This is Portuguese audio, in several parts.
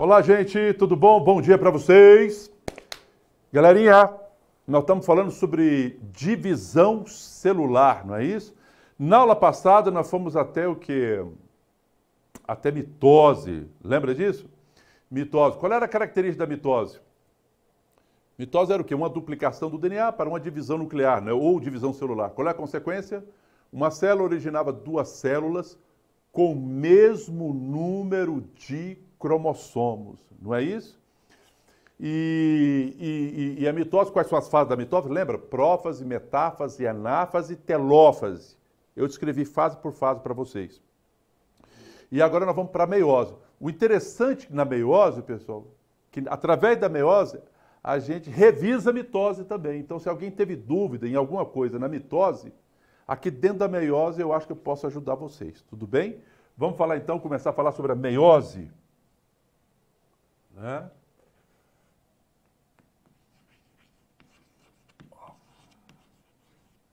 Olá, gente, tudo bom? Bom dia para vocês. Galerinha, nós estamos falando sobre divisão celular, não é isso? Na aula passada nós fomos até o quê? Até mitose. Lembra disso? Mitose. Qual era a característica da mitose? Mitose era o quê? Uma duplicação do DNA para uma divisão nuclear, né? Ou divisão celular. Qual é a consequência? Uma célula originava duas células com o mesmo número de cromossomos, não é isso? E a mitose, quais são as fases da mitose? Lembra? Prófase, metáfase, anáfase, telófase. Eu descrevi fase por fase para vocês. E agora nós vamos para a meiose. O interessante na meiose, pessoal, que através da meiose a gente revisa a mitose também. Então, se alguém teve dúvida em alguma coisa na mitose, aqui dentro da meiose eu acho que eu posso ajudar vocês. Tudo bem? Vamos falar então, começar a falar sobre a meiose. Né?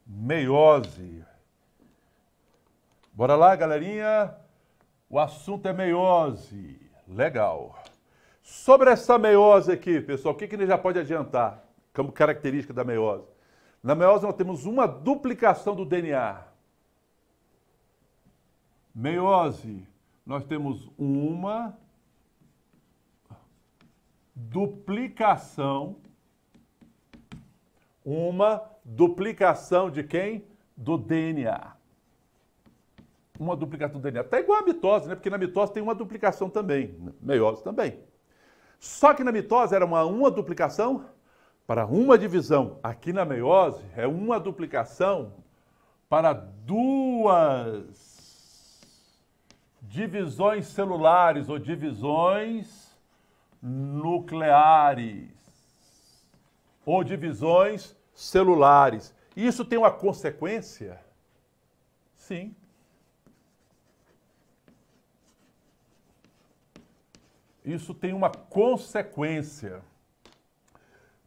Meiose. Bora lá, galerinha. O assunto é meiose. Legal. Sobre essa meiose aqui, pessoal, o que a gente já pode adiantar como característica da meiose? Na meiose nós temos uma duplicação do DNA. Meiose, nós temos uma duplicação. Uma duplicação de quem? Do DNA. Uma duplicação do DNA. Tá igual a mitose, né? Porque na mitose tem uma duplicação também. Meiose também. Só que na mitose era uma duplicação para uma divisão. Aqui na meiose é uma duplicação para duas divisões celulares ou divisões nucleares ou divisões celulares. Isso tem uma consequência? Sim. Isso tem uma consequência.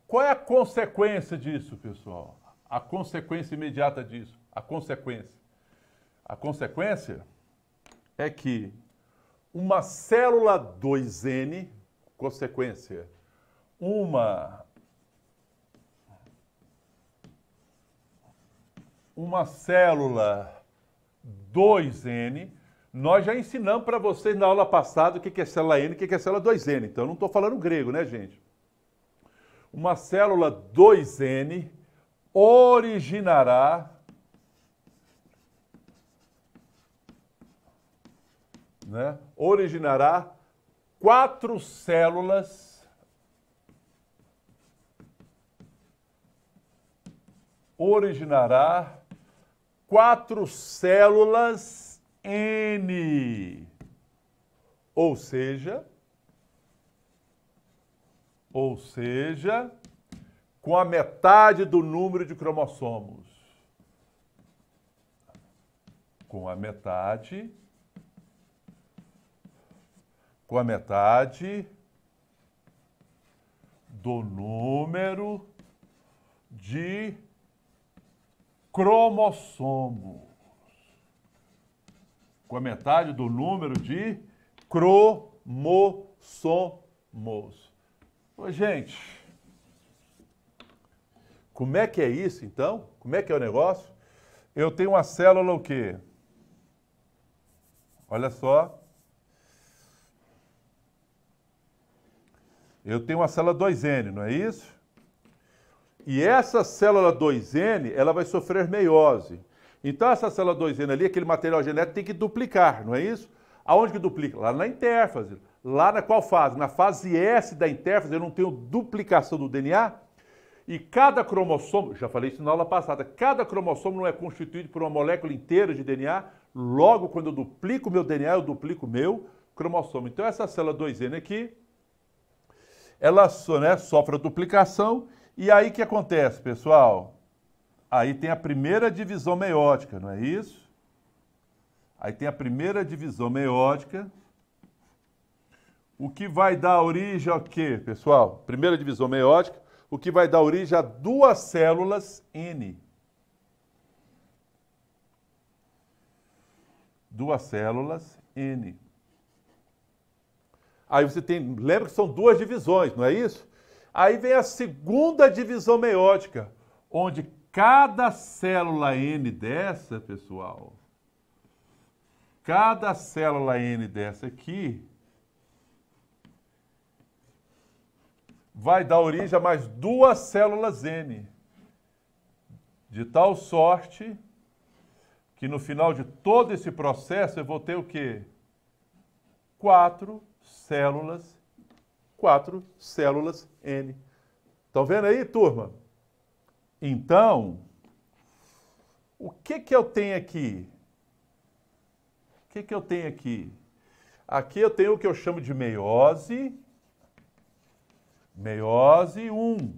Qual é a consequência disso, pessoal? A consequência imediata disso. A consequência. A consequência é que uma célula 2N, consequência, uma célula 2N, nós já ensinamos para vocês na aula passada o que é célula N e o que é célula 2N. Então, eu não estou falando grego, né, gente? Uma célula 2N originará, né? Originará 4 células N, ou seja, com a metade do número de cromossomos. Com a metade do número de cromossomos. Com a metade do número de cromossomos. Ô, gente, como é que é isso, então? Como é que é o negócio? Eu tenho uma célula o quê? Olha só. Eu tenho uma célula 2N, não é isso? E essa célula 2N, ela vai sofrer meiose. Então, essa célula 2N ali, aquele material genético tem que duplicar, não é isso? Aonde que duplica? Lá na intérfase. Lá na qual fase? Na fase S da intérfase, eu não tenho duplicação do DNA. E cada cromossomo, já falei isso na aula passada, cada cromossomo não é constituído por uma molécula inteira de DNA. Logo, quando eu duplico o meu DNA, eu duplico o meu cromossomo. Então, essa célula 2N aqui, ela sofre a duplicação. E aí o que acontece, pessoal? Aí tem a primeira divisão meiótica, não é isso? Aí tem a primeira divisão meiótica. O que vai dar origem ao quê, pessoal? Primeira divisão meiótica, o que vai dar origem a duas células N. Duas células N. Aí você tem, lembra que são duas divisões, não é isso? Aí vem a segunda divisão meiótica, onde cada célula N dessa, pessoal, cada célula N dessa aqui vai dar origem a mais duas células N, de tal sorte que no final de todo esse processo eu vou ter o quê? Quatro células N. Estão vendo aí, turma? Então, o que que eu tenho aqui? O que que eu tenho aqui? Aqui eu tenho o que eu chamo de meiose 1.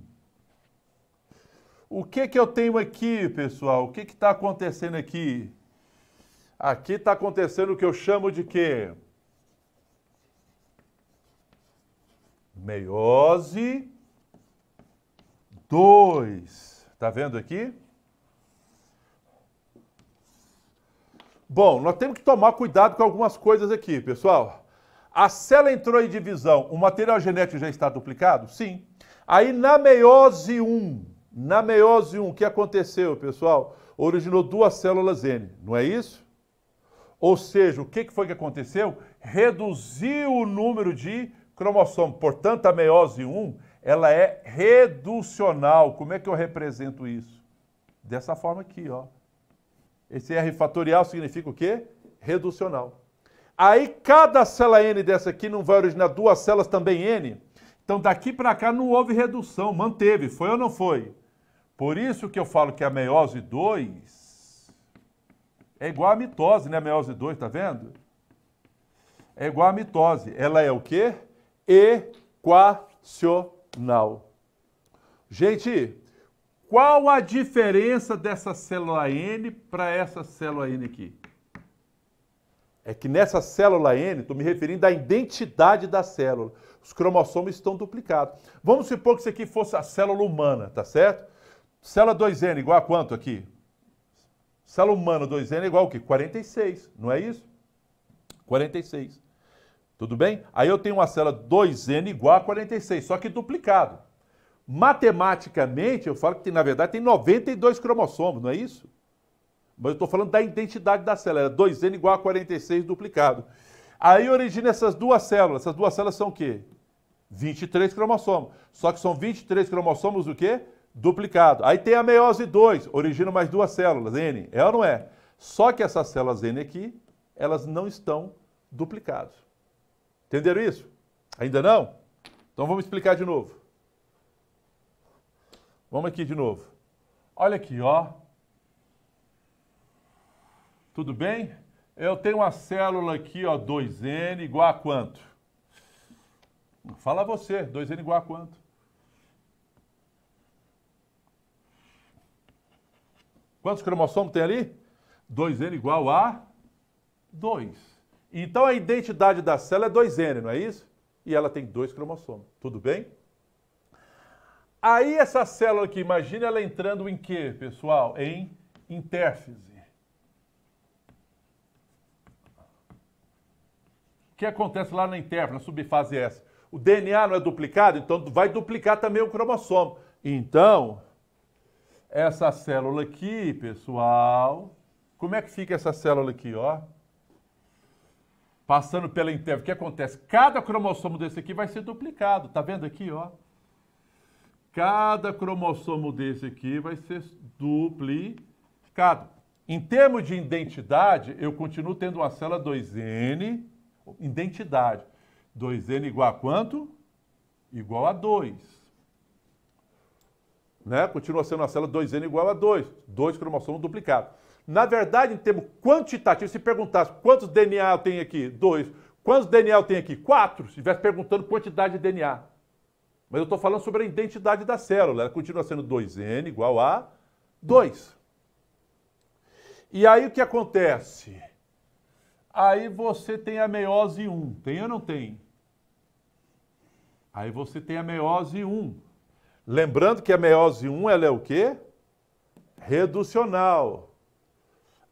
O que que eu tenho aqui, pessoal? O que que está acontecendo aqui? Aqui está acontecendo o que eu chamo de quê? Meiose 2. Tá vendo aqui? Bom, nós temos que tomar cuidado com algumas coisas aqui, pessoal. A célula entrou em divisão, o material genético já está duplicado? Sim. Aí na meiose 1, o que aconteceu, pessoal? Originou duas células N, não é isso? Ou seja, o que foi que aconteceu? Reduziu o número de cromossomos. Portanto, a meiose 1, ela é reducional. Como é que eu represento isso? Dessa forma aqui, ó. Esse R fatorial significa o quê? Reducional. Aí, cada célula N dessa aqui não vai originar duas células também N? Então, daqui para cá não houve redução, manteve. Foi ou não foi? Por isso que eu falo que a meiose 2 é igual à mitose, né? A meiose 2, tá vendo? É igual à mitose. Ela é o quê? Equacional. Gente, qual a diferença dessa célula N para essa célula N aqui? É que nessa célula N, estou me referindo à identidade da célula. Os cromossomos estão duplicados. Vamos supor que isso aqui fosse a célula humana, tá certo? Célula 2N igual a quanto aqui? Célula humana 2N igual a quê? 46, não é isso? 46. Tudo bem? Aí eu tenho uma célula 2N igual a 46, só que duplicado. Matematicamente, eu falo que na verdade tem 92 cromossomos, não é isso? Mas eu estou falando da identidade da célula, era 2N igual a 46 duplicado. Aí origina essas duas células são o quê? 23 cromossomos. Só que são 23 cromossomos o quê? Duplicado. Aí tem a meiose 2, origina mais duas células, N. É ou não é? Só que essas células N aqui, elas não estão duplicadas. Entenderam isso? Ainda não? Então vamos explicar de novo. Vamos aqui de novo. Olha aqui, ó. Tudo bem? Eu tenho uma célula aqui, ó, 2N igual a quanto? Fala você, 2N igual a quanto? Quantos cromossomos tem ali? 2N igual a 2. Então a identidade da célula é 2N, não é isso? E ela tem 2 cromossomos. Tudo bem? Aí essa célula aqui, imagina ela entrando em quê, pessoal? Em intérfise. O que acontece lá na intérfase, na subfase S? O DNA não é duplicado, então vai duplicar também o cromossomo. Então, essa célula aqui, pessoal, como é que fica essa célula aqui, ó? Passando pela intérfase, o que acontece? Cada cromossomo desse aqui vai ser duplicado, tá vendo aqui, ó? Cada cromossomo desse aqui vai ser duplicado. Em termos de identidade, eu continuo tendo uma célula 2N, identidade. 2N igual a quanto? Igual a 2. Né? Continua sendo uma célula 2N igual a 2. 2 cromossomos duplicados. Na verdade, em termos quantitativos, se perguntasse quantos DNA eu tenho aqui? 2. Quantos DNA eu tenho aqui? 4. Se estivesse perguntando quantidade de DNA. Mas eu estou falando sobre a identidade da célula. Ela continua sendo 2N igual a 2. E aí o que acontece? Aí você tem a meiose 1. Tem ou não tem? Aí você tem a meiose 1. Lembrando que a meiose 1 ela é o quê? Reducional.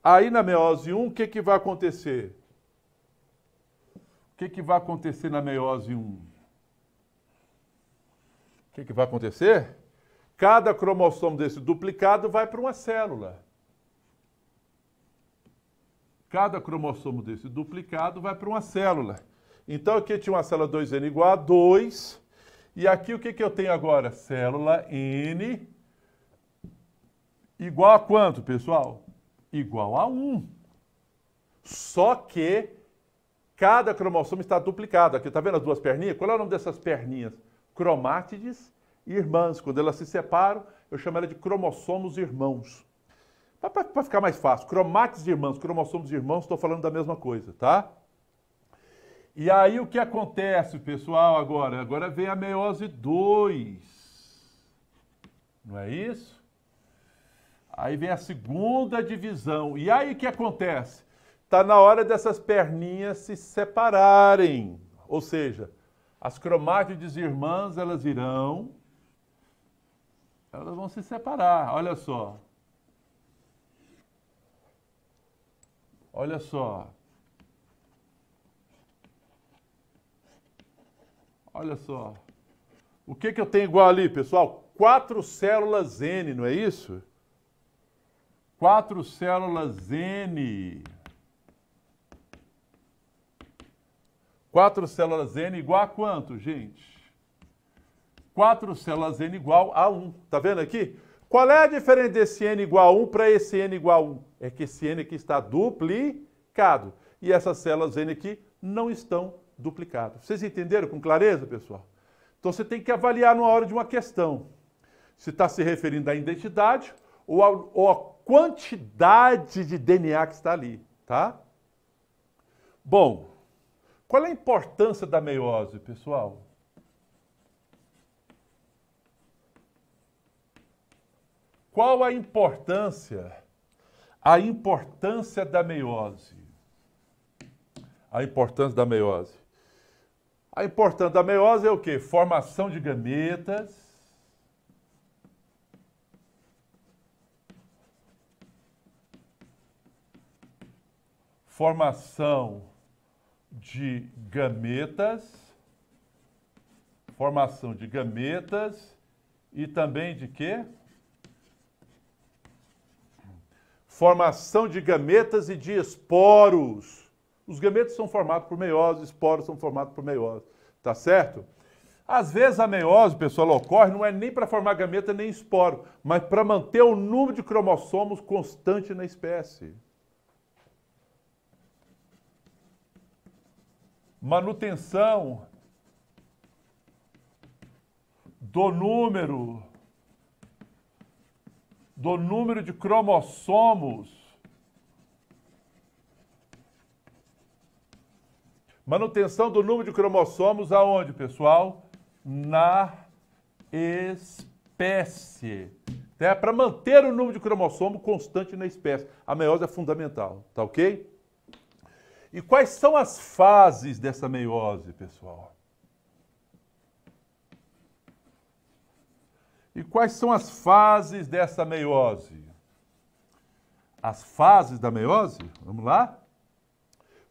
Aí na meiose 1, o que vai acontecer? que vai acontecer na meiose 1? O que vai acontecer? Cada cromossomo desse duplicado vai para uma célula. Cada cromossomo desse duplicado vai para uma célula. Então, aqui tinha uma célula 2N igual a 2. E aqui o que eu tenho agora? Célula N igual a quanto, pessoal? Igual a 1. Só que cada cromossomo está duplicado. Aqui, tá vendo as duas perninhas? Qual é o nome dessas perninhas? Cromátides e irmãs. Quando elas se separam, eu chamo ela de cromossomos irmãos. Para ficar mais fácil, cromátides e irmãos, cromossomos irmãos, estou falando da mesma coisa, tá? E aí o que acontece, pessoal, agora? Agora vem a meiose 2. Não é isso? Aí vem a segunda divisão. E aí o que acontece? Está na hora dessas perninhas se separarem. Ou seja, as cromátides irmãs, elas vão se separar. Olha só. Olha só. Olha só. O que eu tenho igual ali, pessoal? 4 células N, não é isso? 4 células N. 4 células N igual a quanto, gente? 4 células N igual a 1. Tá vendo aqui? Qual é a diferença desse N igual a 1 para esse N igual a 1? É que esse N aqui está duplicado. E essas células N aqui não estão duplicadas. Vocês entenderam com clareza, pessoal? Então você tem que avaliar na hora de uma questão. Se está se referindo à identidade ou à quantidade de DNA que está ali, tá? Bom, qual é a importância da meiose, pessoal? Qual a importância? A importância da meiose. A importância da meiose. A importância da meiose é o quê? Formação de gametas. Formação de gametas. Formação de gametas. E também de quê? Formação de gametas e de esporos. Os gametas são formados por meiose, os esporos são formados por meiose. Tá certo? Às vezes a meiose, pessoal, ocorre não é nem para formar gameta nem esporo, mas para manter o número de cromossomos constante na espécie. Manutenção do número de cromossomos. Manutenção do número de cromossomos aonde, pessoal? Na espécie. É para manter o número de cromossomo constante na espécie. A meiose é fundamental, tá ok? E quais são as fases dessa meiose, pessoal? E quais são as fases dessa meiose? As fases da meiose? Vamos lá?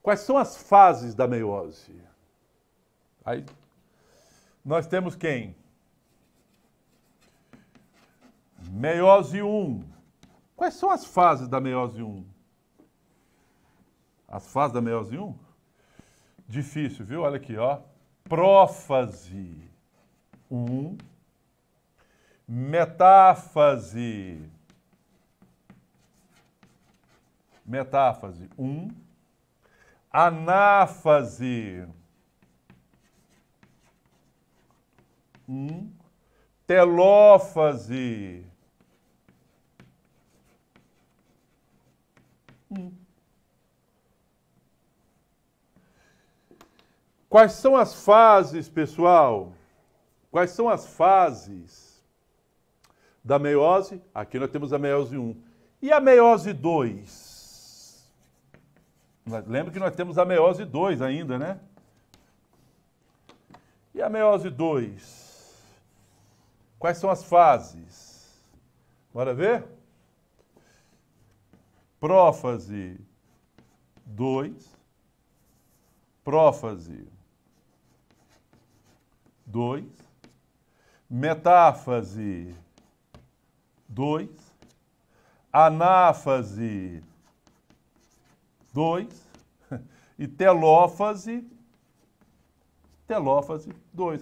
Quais são as fases da meiose? Aí nós temos quem? Meiose 1. Quais são as fases da meiose 1? As fases da meiose 1? Difícil, viu? Olha aqui, ó. Prófase 1. Metáfase 1. Anáfase 1. Telófase 1. Quais são as fases, pessoal? Quais são as fases da meiose? Aqui nós temos a meiose 1. E a meiose 2? Lembra que nós temos a meiose 2 ainda, né? E a meiose 2? Quais são as fases? Bora ver? Prófase 2. prófase 2, metáfase 2, anáfase 2 e telófase 2.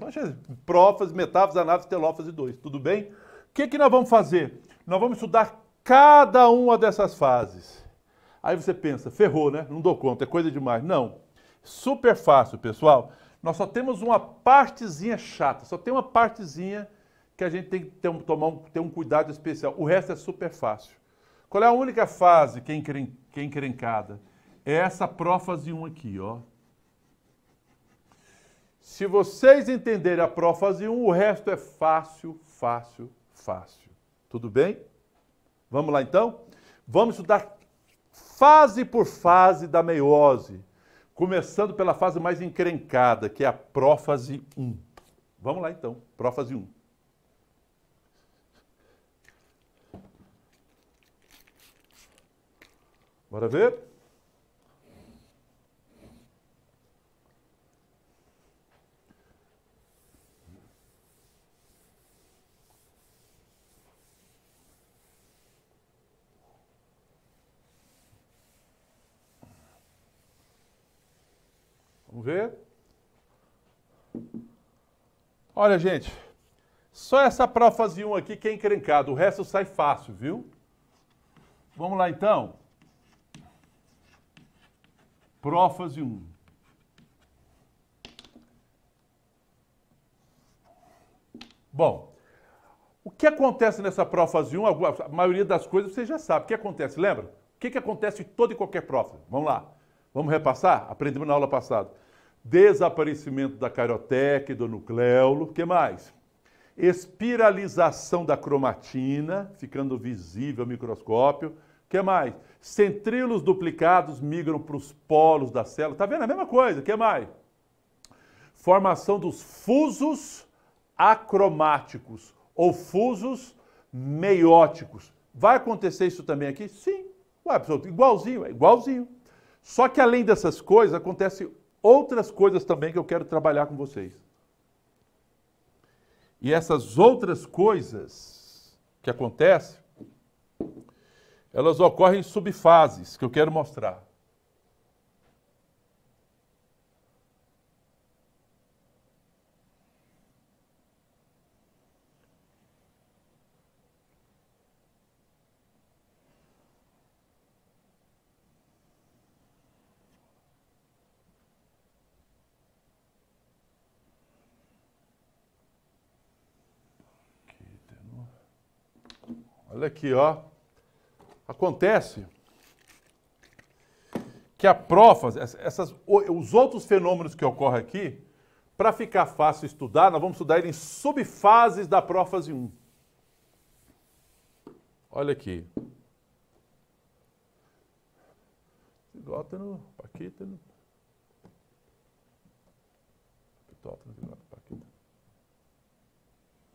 Prófase, metáfase, anáfase, telófase 2. Tudo bem? O que nós vamos fazer? Nós vamos estudar cada uma dessas fases. Aí você pensa, ferrou, né? Não dou conta, é coisa demais. Não. Super fácil, pessoal. Nós só temos uma partezinha chata, só tem uma partezinha que a gente tem que ter um cuidado especial. O resto é super fácil. Qual é a única fase que é encrencada? É essa prófase 1 aqui, ó. Se vocês entenderem a prófase 1, o resto é fácil, fácil, fácil. Tudo bem? Vamos lá então? Vamos estudar fase por fase da meiose, começando pela fase mais encrencada, que é a prófase 1. Vamos lá então, prófase 1. Bora ver? Vamos ver? Olha, gente, só essa prófase 1 aqui que é encrencado, o resto sai fácil, viu? Vamos lá, então. Prófase 1. Bom, o que acontece nessa prófase 1? A maioria das coisas você já sabe. O que acontece, lembra? O que acontece em toda e qualquer prófase? Vamos lá. Vamos repassar? Aprendemos na aula passada. Desaparecimento da carioteca e do nucleolo. O que mais? Espiralização da cromatina, ficando visível ao microscópio. O que mais? Centríolos duplicados migram para os polos da célula. Tá vendo? A mesma coisa. O que mais? Formação dos fusos acromáticos ou fusos meióticos. Vai acontecer isso também aqui? Sim. Ué, igualzinho, é igualzinho. Só que além dessas coisas, acontecem outras coisas também que eu quero trabalhar com vocês. E essas outras coisas que acontecem, elas ocorrem em subfases, que eu quero mostrar. Olha aqui, ó. Acontece que a prófase, os outros fenômenos que ocorrem aqui, para ficar fácil estudar, nós vamos estudar ele em subfases da prófase 1. Olha aqui. Zigóteno, paquíteno.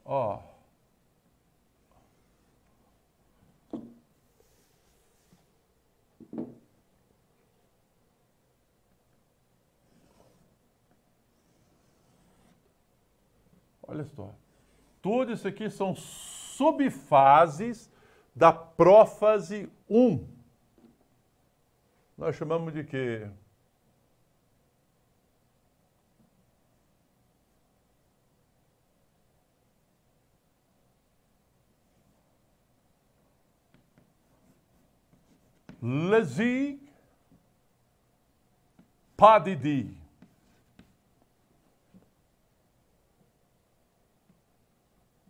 Ó. Olha só. Tudo isso aqui são subfases da prófase 1. Nós chamamos de quê? Lesi padidi.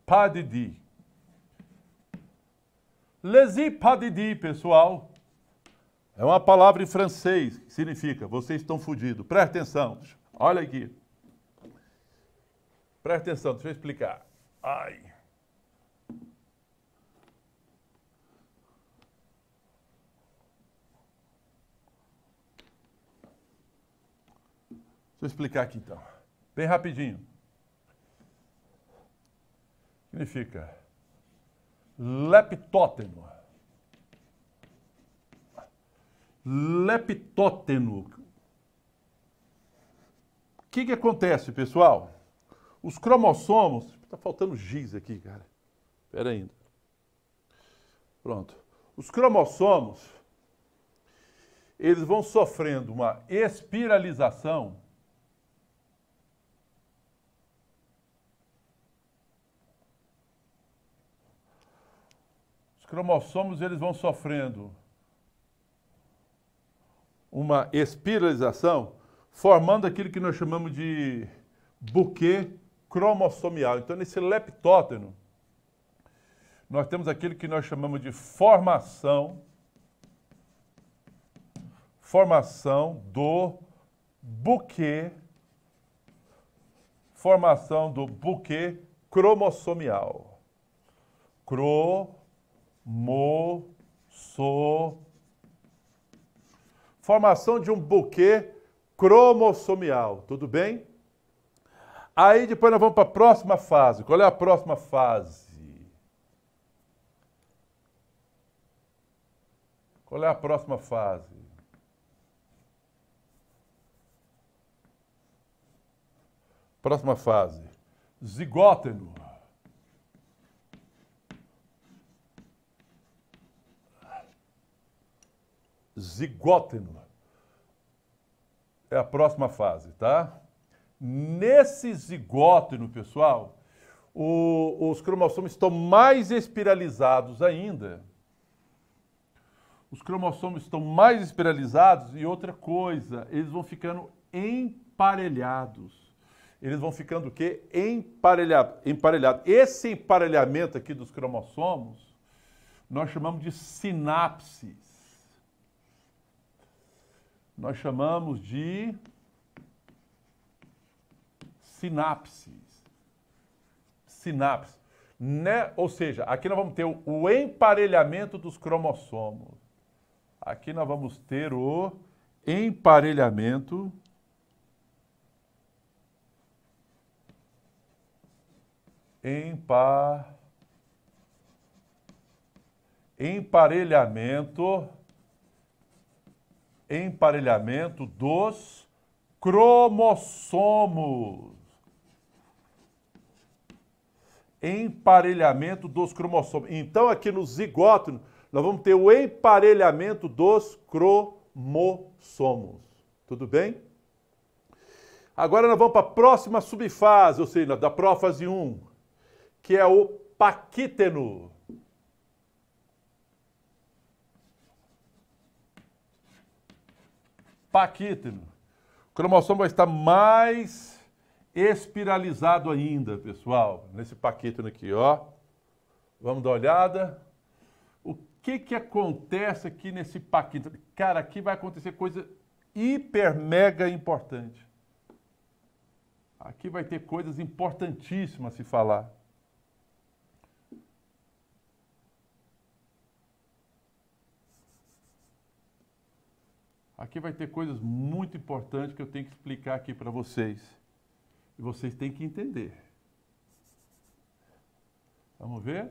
Padidi. Lesi padidi, pessoal, é uma palavra em francês que significa vocês estão fodidos. Presta atenção. Olha aqui. Presta atenção, deixa eu explicar. Ai. Deixa eu explicar aqui então. Bem rapidinho. Significa leptóteno. Leptóteno. que acontece, pessoal? Os cromossomos... Está faltando giz aqui, cara. Espera ainda. Pronto. Os cromossomos, eles vão sofrendo uma espiralização cromossomos eles vão sofrendo uma espiralização, formando aquilo que nós chamamos de buquê cromossomial. Então, nesse leptóteno, nós temos aquilo que nós chamamos de formação do buquê cromossomial. Formação de um buquê cromossomial, tudo bem? Aí depois nós vamos para a próxima fase. Qual é a próxima fase? Qual é a próxima fase? Próxima fase. Zigóteno. Zigóteno. É a próxima fase, tá? Nesse zigóteno, pessoal, os cromossomos estão mais espiralizados ainda. Os cromossomos estão mais espiralizados e outra coisa, eles vão ficando emparelhados. Eles vão ficando o quê? Emparelhado. Esse emparelhamento aqui dos cromossomos, nós chamamos de sinapses. Nós chamamos de sinapses. Sinapses. Né? Ou seja, aqui nós vamos ter o emparelhamento dos cromossomos. Aqui nós vamos ter o emparelhamento dos cromossomos. Emparelhamento dos cromossomos. Então, aqui no zigóteno, nós vamos ter o emparelhamento dos cromossomos. Tudo bem? Agora nós vamos para a próxima subfase, ou seja, da prófase 1, que é o paquíteno. Paquíteno. O cromossomo vai estar mais espiralizado ainda, pessoal, nesse paquíteno aqui, ó. Vamos dar uma olhada. O que acontece aqui nesse paquíteno? Cara, aqui vai acontecer coisa hiper mega importante. Aqui vai ter coisas importantíssimas a se falar. Aqui vai ter coisas muito importantes que eu tenho que explicar aqui para vocês. E vocês têm que entender. Vamos ver?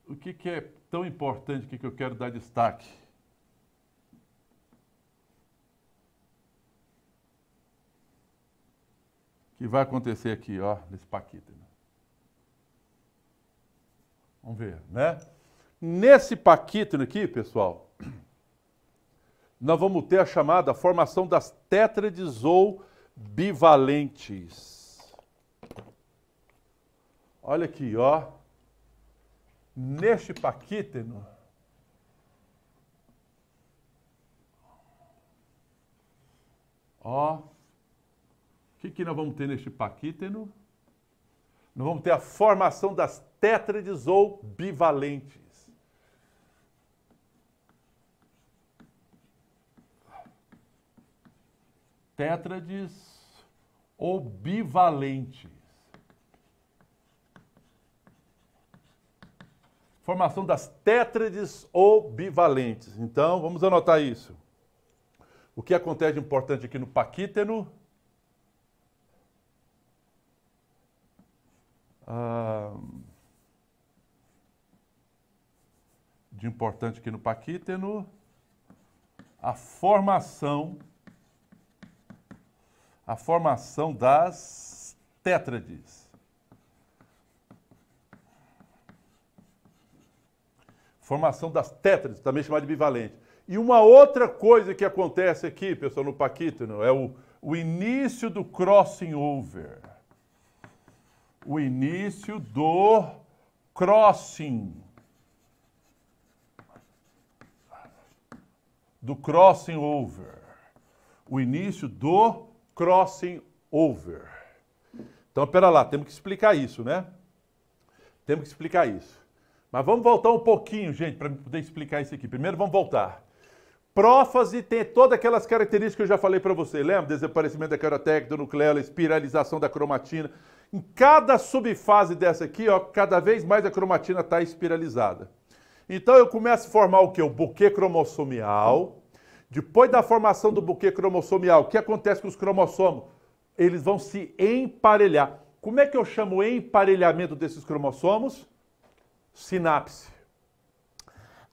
O que é tão importante que eu quero dar destaque? Que vai acontecer aqui, ó, nesse paquíteno. Vamos ver, né? Nesse paquíteno aqui, pessoal, nós vamos ter a chamada formação das tétrades ou bivalentes. Olha aqui, ó. Neste paquíteno, ó, o que nós vamos ter neste paquíteno? Nós vamos ter a formação das tétrades ou bivalentes. Tétrades ou bivalentes. Formação das tétrades ou bivalentes. Então, vamos anotar isso. O que acontece de importante aqui no paquíteno? De importante aqui no paquíteno, a formação A formação das tétrades. Formação das tétrades, também chamada de bivalente. E uma outra coisa que acontece aqui, pessoal, no paquítano, é o início do crossing over. O início do crossing. Do crossing over. O início do crossing over. Então, pera lá, temos que explicar isso, né? Temos que explicar isso. Mas vamos voltar um pouquinho, gente, para poder explicar isso aqui. Primeiro, vamos voltar. Prófase tem todas aquelas características que eu já falei para você. Lembra? Desaparecimento da carotec, do nucleolo, espiralização da cromatina. Em cada subfase dessa aqui, ó, cada vez mais a cromatina está espiralizada. Então eu começo a formar o quê? O buquê cromossomial. Depois da formação do buquê cromossomial, o que acontece com os cromossomos? Eles vão se emparelhar. Como é que eu chamo o emparelhamento desses cromossomos? Sinapse.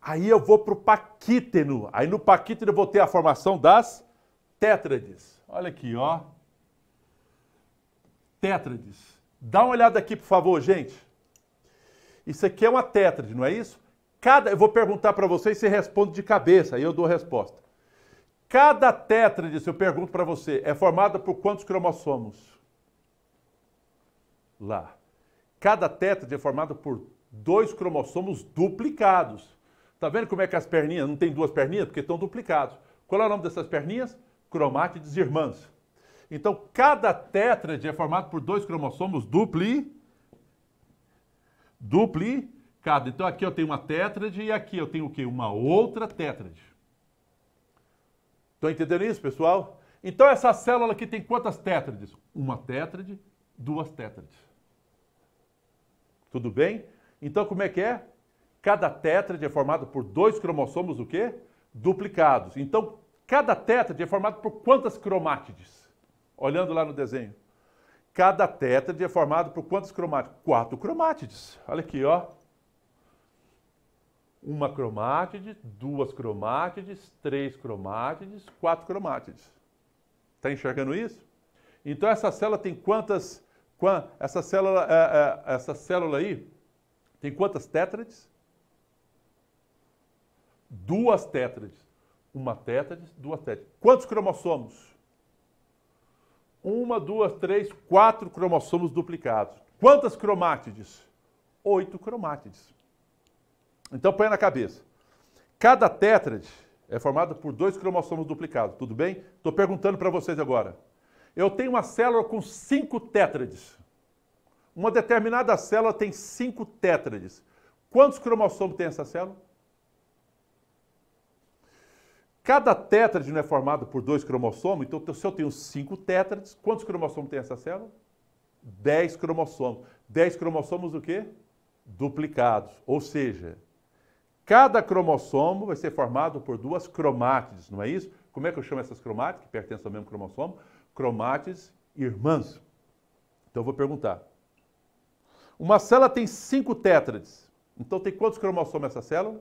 Aí eu vou para o paquíteno. Aí no paquíteno eu vou ter a formação das tétrades. Olha aqui, ó. Tétrades. Dá uma olhada aqui, por favor, gente. Isso aqui é uma tétrade, não é isso? Eu vou perguntar para vocês e você responde de cabeça, aí eu dou a resposta. Cada tétrade, se eu pergunto para você, é formada por quantos cromossomos? Lá. Cada tétrade é formada por 2 cromossomos duplicados. Tá vendo como é que as perninhas não tem 2 perninhas? Porque estão duplicados. Qual é o nome dessas perninhas? Cromátides irmãs. Então, cada tétrade é formado por 2 cromossomos duplicados. Então, aqui eu tenho uma tétrade e aqui eu tenho o quê? Uma outra tétrade. Estão entendendo isso, pessoal? Então, essa célula aqui tem quantas tétrades? Uma tétrade, 2 tétrades. Tudo bem? Então, como é que é? Cada tétrade é formado por 2 cromossomos o quê? Duplicados. Então, cada tétrade é formado por quantas cromátides? Olhando lá no desenho. Cada tétrade é formado por quantas cromátides? 4 cromátides. Olha aqui, ó. Uma cromatide, 2 cromátides, 3 cromátides, 4 cromátides. Está enxergando isso? Então, essa célula tem quantas... Essa célula aí tem quantas tétrades? 2 tétrades. Uma tétrade, 2 tétrades. Quantos cromossomos? 1, 2, 3, 4 cromossomos duplicados. Quantas cromátides? 8 cromátides. Então põe na cabeça. Cada tétrade é formada por 2 cromossomos duplicados. Tudo bem? Estou perguntando para vocês agora. Eu tenho uma célula com 5 tétrades. Uma determinada célula tem 5 tétrades. Quantos cromossomos tem essa célula? Cada tétrade não é formado por 2 cromossomos, então se eu tenho 5 tétrades, quantos cromossomos tem essa célula? 10 cromossomos. 10 cromossomos o quê? Duplicados. Ou seja, cada cromossomo vai ser formado por 2 cromátides, não é isso? Como é que eu chamo essas cromátides, que pertencem ao mesmo cromossomo? Cromátides irmãs. Então eu vou perguntar. Uma célula tem 5 tétrades. Então tem quantos cromossomos essa célula?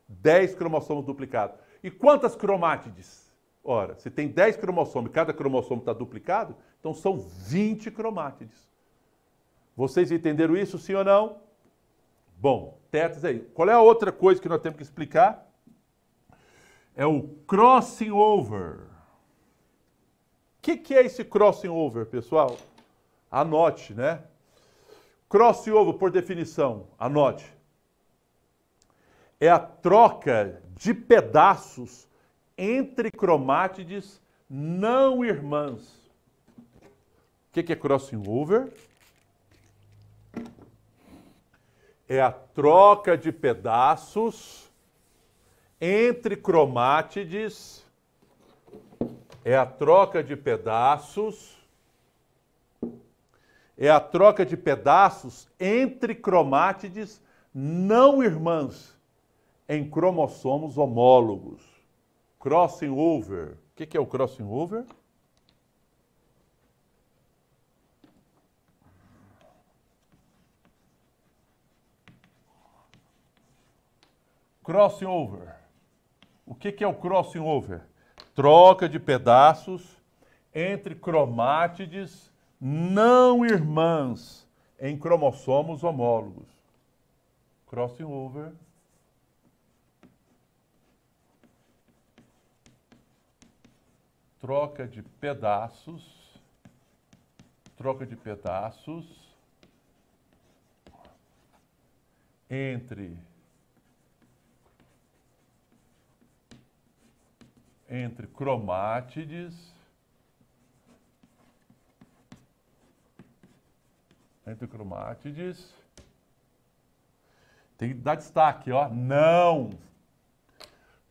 10 cromossomos duplicados. E quantas cromátides? Ora, se tem 10 cromossomos e cada cromossomo está duplicado, então são 20 cromátides. Vocês entenderam isso, sim ou não? Bom, tétrades aí. Qual é a outra coisa que nós temos que explicar? É o crossing over. O que é esse crossing over, pessoal? Anote, né? Crossing over, por definição, anote. É a troca de pedaços entre cromátides não irmãs. O que é crossing over? É a troca de pedaços entre cromátides. É a troca de pedaços. É a troca de pedaços entre cromátides não irmãs em cromossomos homólogos. Crossing over. O que é o crossing over? Crossing over. O que é o crossing over? Troca de pedaços entre cromátides não irmãs em cromossomos homólogos. Crossing over. Troca de pedaços entre cromátides tem que dar destaque, ó, não.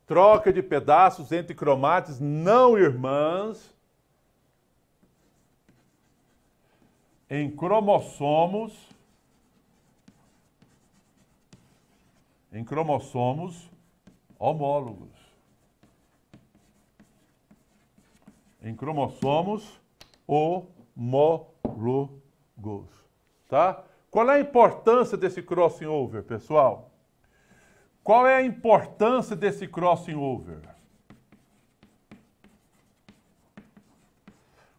Troca de pedaços entre cromátides não irmãs em cromossomos homólogos. Em cromossomos homólogos. Tá? Qual é a importância desse crossing over, pessoal? Qual é a importância desse crossing over?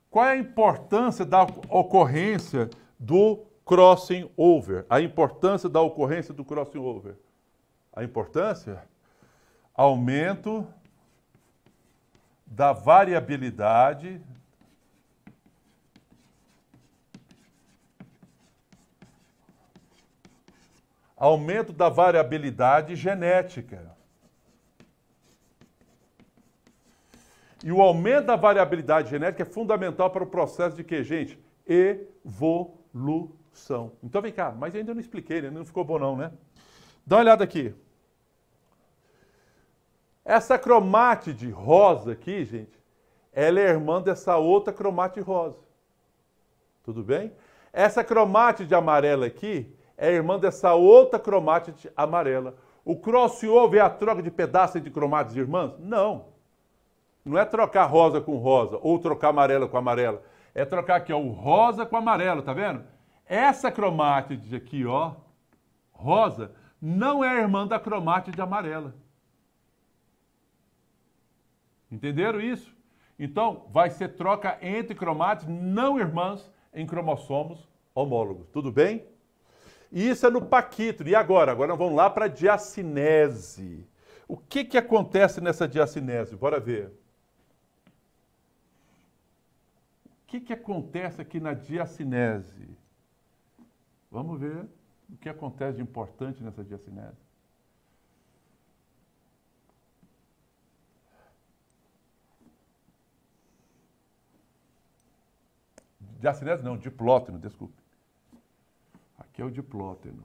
Qual é a importância da ocorrência do crossing over? A importância da ocorrência do crossing over? A importância? Aumento da variabilidade genética. E o aumento da variabilidade genética é fundamental para o processo de quê, gente? Evolução. Então vem cá, mas eu ainda não expliquei, né? Não ficou bom não, né? Dá uma olhada aqui. Essa cromátide rosa aqui, gente, ela é irmã dessa outra cromátide rosa. Tudo bem? Essa cromátide amarela aqui é irmã dessa outra cromátide amarela. O crossover é a troca de pedaços entre cromátides irmãs? Não. Não é trocar rosa com rosa ou trocar amarela com amarela. É trocar aqui, ó, o rosa com amarelo, tá vendo? Essa cromátide aqui, ó, rosa, não é irmã da cromátide amarela. Entenderam isso? Então, vai ser troca entre cromátides não irmãs em cromossomos homólogos. Tudo bem? E isso é no paquítero. E agora? Agora nós vamos lá para a diacinese. O que acontece nessa diacinese? Bora ver. O que acontece aqui na diacinese? Vamos ver o que acontece de importante nessa diacinese. Diacinese não, diplóteno, desculpe. Aqui é o diplóteno.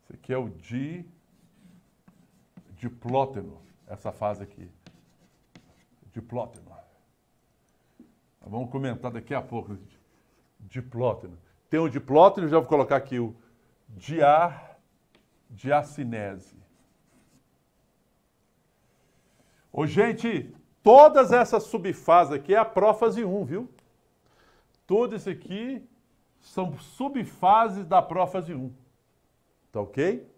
Esse aqui é o diplóteno, essa fase aqui. Diplóteno. Vamos comentar daqui a pouco. Diplóteno. Tem o diplóteno, já vou colocar aqui o diacinese. Ô, gente, todas essas subfases aqui é a prófase 1, viu? Tudo isso aqui são subfases da prófase 1. Tá ok?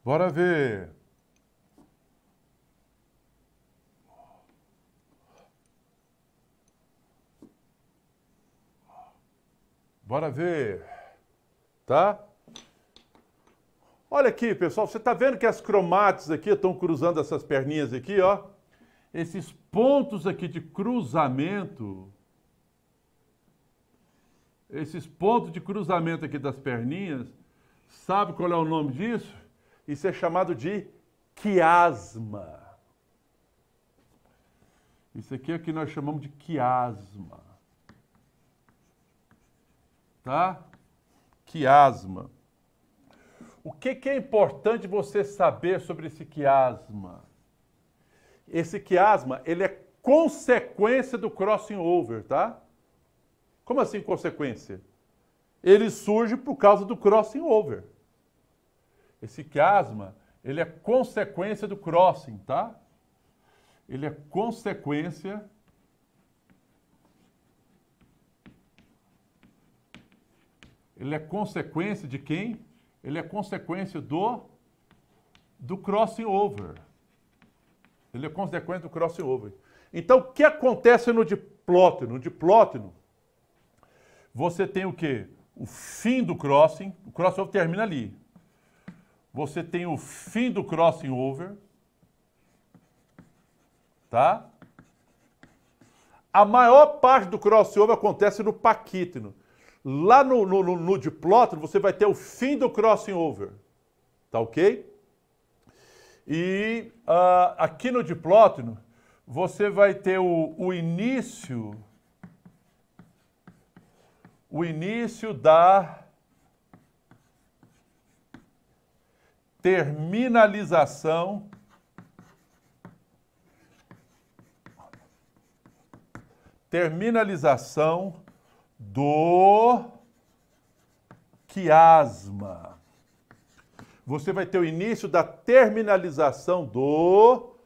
Bora ver. Bora ver. Tá? Olha aqui, pessoal. Você está vendo que as cromátides aqui estão cruzando essas perninhas aqui, ó? Esses pontos aqui de cruzamento. Esses pontos de cruzamento aqui das perninhas. Sabe qual é o nome disso? Isso é chamado de quiasma. Isso aqui é o que nós chamamos de quiasma. Tá? Quiasma. O que é importante você saber sobre esse quiasma? Esse quiasma, ele é consequência do crossing over, tá? Como assim consequência? Ele surge por causa do crossing over. Esse quiasma, ele é consequência do crossing, tá? Ele é consequência de quem? Ele é consequência do crossing over. Ele é consequência do crossing over. Então, o que acontece no diplóteno? No diplóteno, você tem o quê? O fim do crossing, o crossing over termina ali. Você tem o fim do crossing over, tá? A maior parte do crossover acontece no paquíteno. Lá no diplóteno, você vai ter o fim do crossing over, tá ok? E aqui no diplóteno, você vai ter o início da terminalização do quiasma. Você vai ter o início da terminalização do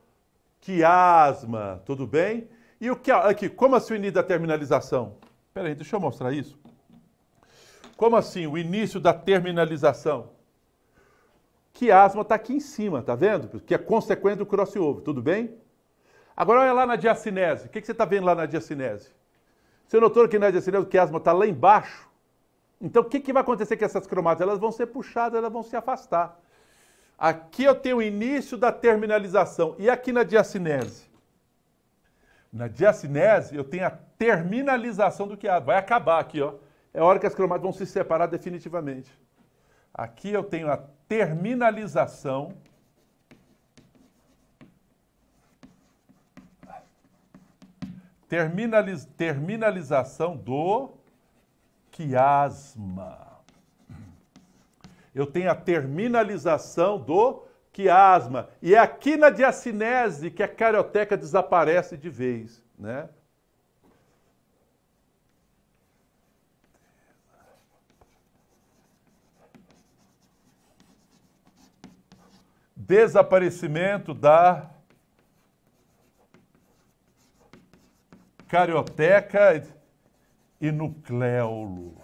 quiasma, tudo bem? E o que aqui, como assim o início da terminalização? Espera aí, deixa eu mostrar isso. Como assim o início da terminalização? Quiasma está aqui em cima, tá vendo? Que é consequência do crossover, tudo bem? Agora olha lá na diacinese. O que você está vendo lá na diacinese? Você notou que na diacinese o quiasma está lá embaixo? Então o que vai acontecer com essas cromáticas? Elas vão ser puxadas, elas vão se afastar. Aqui eu tenho o início da terminalização. E aqui na diacinese? Na diacinese eu tenho a terminalização do quiasma. Vai acabar aqui, ó. É a hora que as cromáticas vão se separar definitivamente. Aqui eu tenho a terminalização do quiasma. Eu tenho a terminalização do quiasma. E é aqui na diacinese que a carioteca desaparece de vez, né? Desaparecimento da carioteca e nucleolo.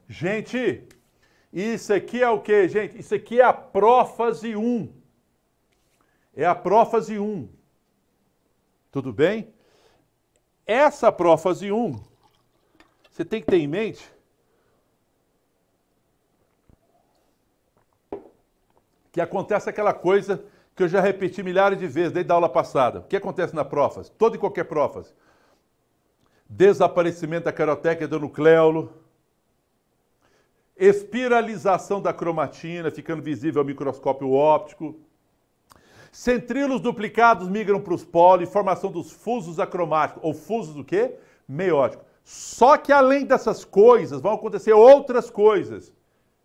Gente, isso aqui é o quê, gente? Isso aqui é a prófase 1. É a prófase 1. Tudo bem? Essa prófase 1, você tem que ter em mente que acontece aquela coisa que eu já repeti milhares de vezes desde a aula passada. O que acontece na prófase? Toda e qualquer prófase. Desaparecimento da carioteca e do nucleolo. Espiralização da cromatina, ficando visível ao microscópio óptico. Centríolos duplicados migram para os polos, formação dos fusos acromáticos, ou fusos do quê? Meióticos. Só que além dessas coisas, vão acontecer outras coisas,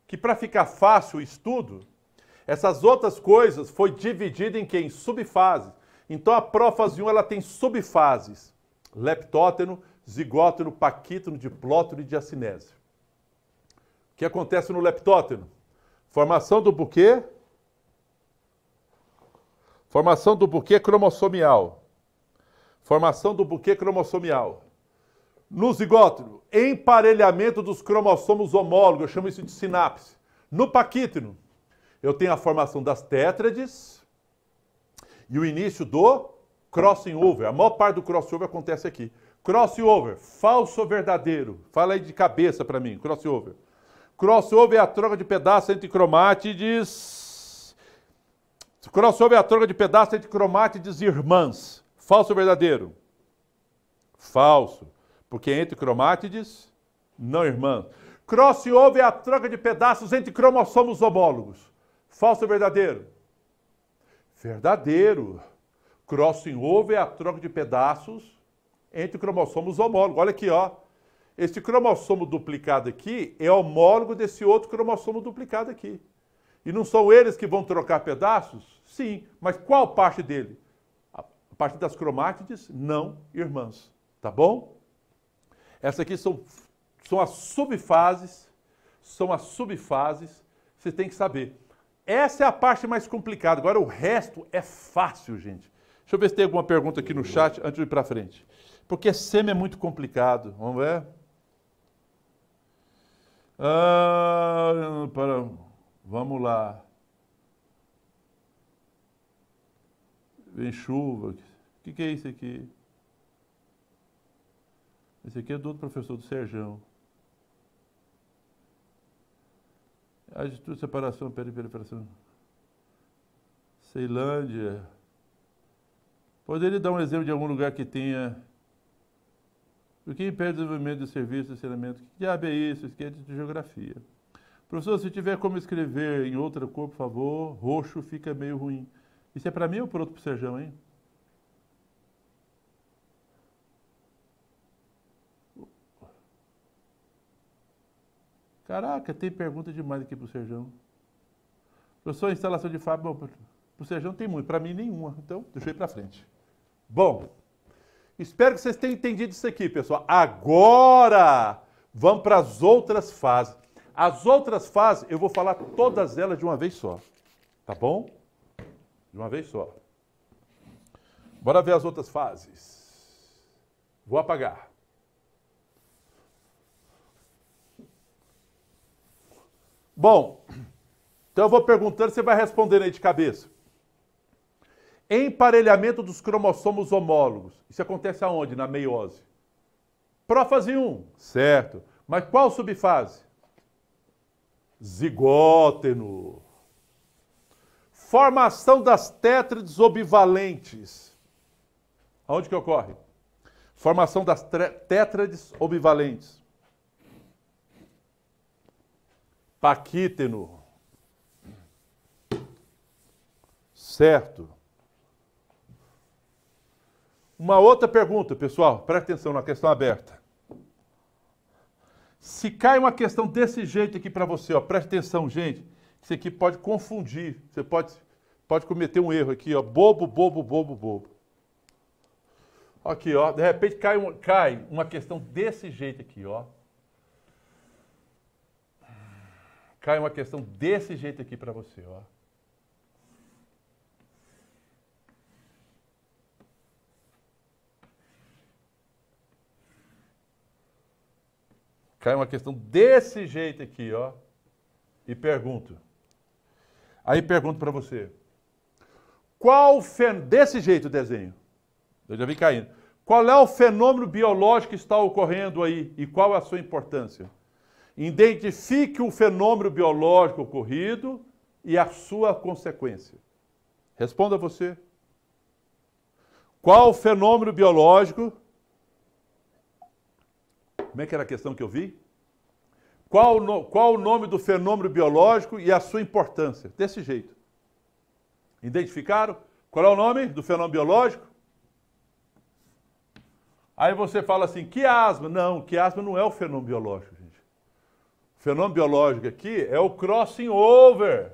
que para ficar fácil o estudo, essas outras coisas foi dividida em quem? Subfases. Então a prófase 1 ela tem subfases. Leptóteno, zigóteno, paquíteno, diplóteno e diacinese. O que acontece no leptóteno? Formação do buquê. Formação do buquê cromossomial. Formação do buquê cromossomial. No zigóteno, emparelhamento dos cromossomos homólogos. Eu chamo isso de sinapse. No paquíteno, eu tenho a formação das tétrades e o início do crossing over. A maior parte do crossover acontece aqui. Crossing over, falso ou verdadeiro? Fala aí de cabeça para mim, crossing over. Crossover é a troca de pedaços entre cromátides. Crossover é a troca de pedaços entre cromátides irmãs. Falso ou verdadeiro? Falso, porque é entre cromátides não irmãs. Crossing over é a troca de pedaços entre cromossomos homólogos. Falso ou verdadeiro? Verdadeiro. Crossing over é a troca de pedaços entre cromossomos homólogos. Olha aqui, ó. Esse cromossomo duplicado aqui é homólogo desse outro cromossomo duplicado aqui. E não são eles que vão trocar pedaços? Sim, mas qual parte dele? A parte das cromátides, não irmãs. Tá bom? Essas aqui são as subfases, você tem que saber. Essa é a parte mais complicada. Agora o resto é fácil, gente. Deixa eu ver se tem alguma pergunta aqui no chat antes de ir para frente. Porque sêmen é muito complicado. Vamos ver? Vamos lá. Vem chuva. O que é isso aqui? Esse aqui é do outro professor, do Serjão. Atitude, separação, periferação. Ceilândia. Poderia dar um exemplo de algum lugar que tenha... O que impede o desenvolvimento de serviço, de saneamento? Que diabo é isso? Isso aqui é de geografia. Professor, se tiver como escrever em outra cor, por favor, roxo fica meio ruim. Isso é para mim ou para outro Serjão, hein? Caraca, tem pergunta demais aqui pro Serjão. Professor, instalação de fábrica. Bom, pro Serjão tem muito, para mim nenhuma. Então, deixa eu ir para frente. Bom, espero que vocês tenham entendido isso aqui, pessoal. Agora, vamos para as outras fases. As outras fases, eu vou falar todas elas de uma vez só. Tá bom? De uma vez só. Bora ver as outras fases. Vou apagar. Bom, então eu vou perguntando, você vai respondendo aí de cabeça. Emparelhamento dos cromossomos homólogos. Isso acontece aonde? Na meiose. Prófase 1, certo. Mas qual subfase? Zigóteno. Formação das tétrades obivalentes. Aonde que ocorre? Formação das tétrades obivalentes. Paquíteno. Certo. Uma outra pergunta, pessoal, presta atenção na questão aberta. Se cai uma questão desse jeito aqui para você, ó, presta atenção, gente. Isso aqui pode confundir. Você pode cometer um erro aqui, ó. Bobo, bobo, bobo, bobo. Aqui, ó. De repente cai uma questão desse jeito aqui, ó. Cai uma questão desse jeito aqui para você, ó. Cai uma questão desse jeito aqui, ó. E pergunto. Aí pergunto para você. Desse jeito o desenho. Eu já vi caindo. Qual é o fenômeno biológico que está ocorrendo aí e qual é a sua importância? Identifique o fenômeno biológico ocorrido e a sua consequência. Responda você. Qual o fenômeno biológico? Como é que era a questão que eu vi? Qual o nome do fenômeno biológico e a sua importância? Desse jeito. Identificaram? Qual é o nome do fenômeno biológico? Aí você fala assim, quiasma. Não, quiasma não é o fenômeno biológico, gente. O fenômeno biológico aqui é o crossing over.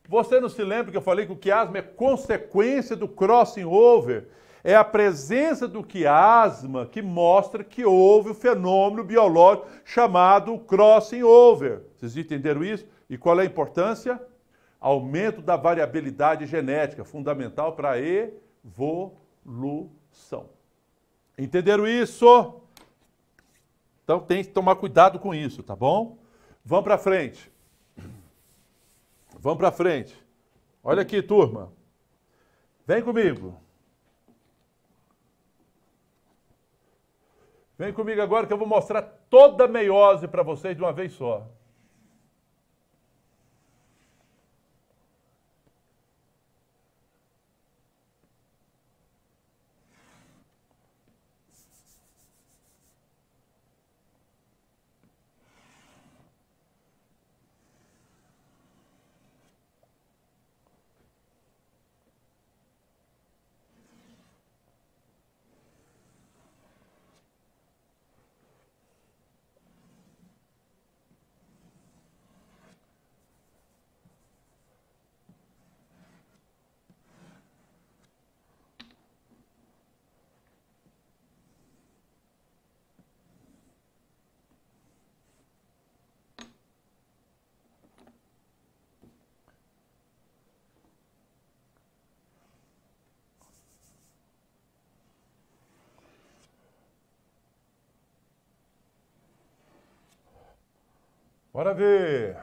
Você não se lembra que eu falei que o quiasma é consequência do crossing over? É a presença do quiasma que mostra que houve o fenômeno biológico chamado crossing over. Vocês entenderam isso? E qual é a importância? Aumento da variabilidade genética, fundamental para a evolução. Entenderam isso? Então tem que tomar cuidado com isso, tá bom? Vamos para frente. Vamos para frente. Olha aqui, turma. Vem comigo. Vem comigo agora que eu vou mostrar toda a meiose para vocês de uma vez só. Bora ver.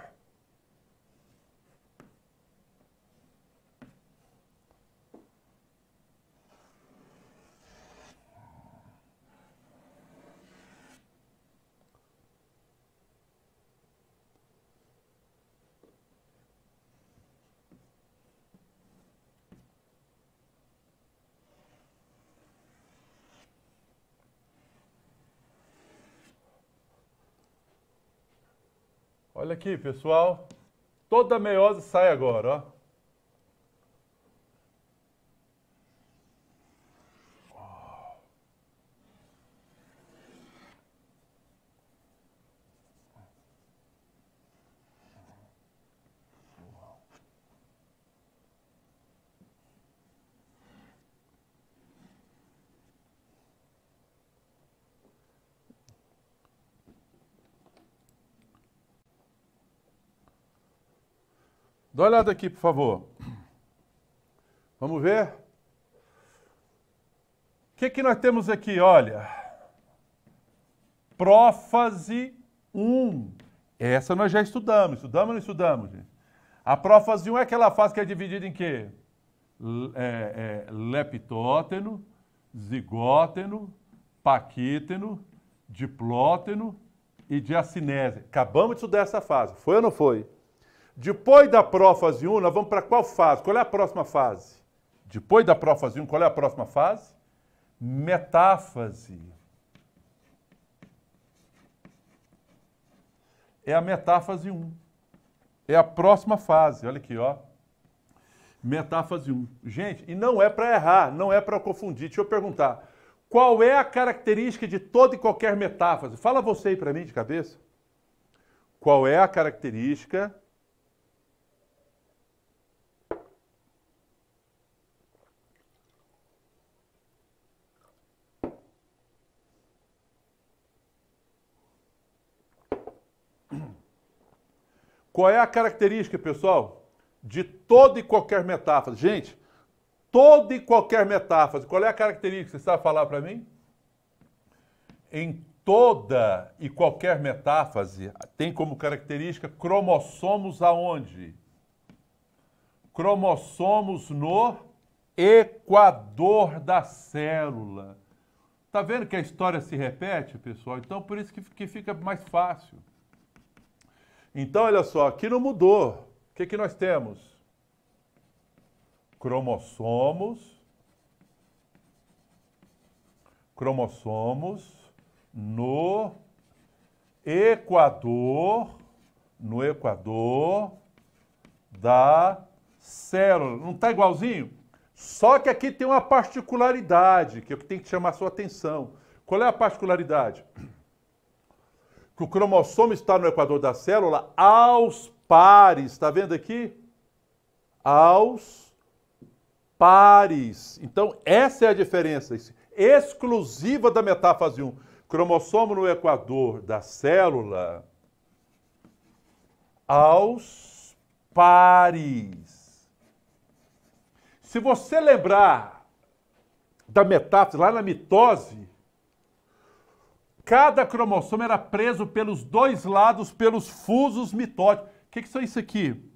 Olha aqui, pessoal. Toda a meiose sai agora, ó. Dá uma olhada aqui, por favor. Vamos ver? O que nós temos aqui? Olha. Prófase 1. Essa nós já estudamos. Estudamos ou não estudamos, gente? A prófase 1 é aquela fase que é dividida em quê? Leptóteno, zigóteno, paquíteno, diplóteno e diacinese. Acabamos de estudar essa fase. Foi ou não foi? Depois da prófase 1, nós vamos para qual fase? Qual é a próxima fase? Depois da prófase 1, qual é a próxima fase? Metáfase. É a metáfase 1. É a próxima fase. Olha aqui, ó. Metáfase 1. Gente, e não é para errar, não é para confundir. Deixa eu perguntar. Qual é a característica de toda e qualquer metáfase? Fala você aí para mim de cabeça. Qual é a característica... Qual é a característica, pessoal, de toda e qualquer metáfase? Gente, toda e qualquer metáfase, qual é a característica? Você sabe falar para mim? Em toda e qualquer metáfase, tem como característica cromossomos aonde? Cromossomos no equador da célula. Tá vendo que a história se repete, pessoal? Então, por isso que fica mais fácil. Então, olha só, aqui não mudou. O que nós temos? Cromossomos no equador da célula. Não está igualzinho? Só que aqui tem uma particularidade que eu tenho que chamar a sua atenção. Qual é a particularidade? Que o cromossomo está no equador da célula aos pares. Está vendo aqui? Aos pares. Então, essa é a diferença exclusiva da metáfase 1. Cromossomo no equador da célula aos pares. Se você lembrar da metáfase, lá na mitose, cada cromossomo era preso pelos dois lados pelos fusos mitóticos. O que são isso aqui?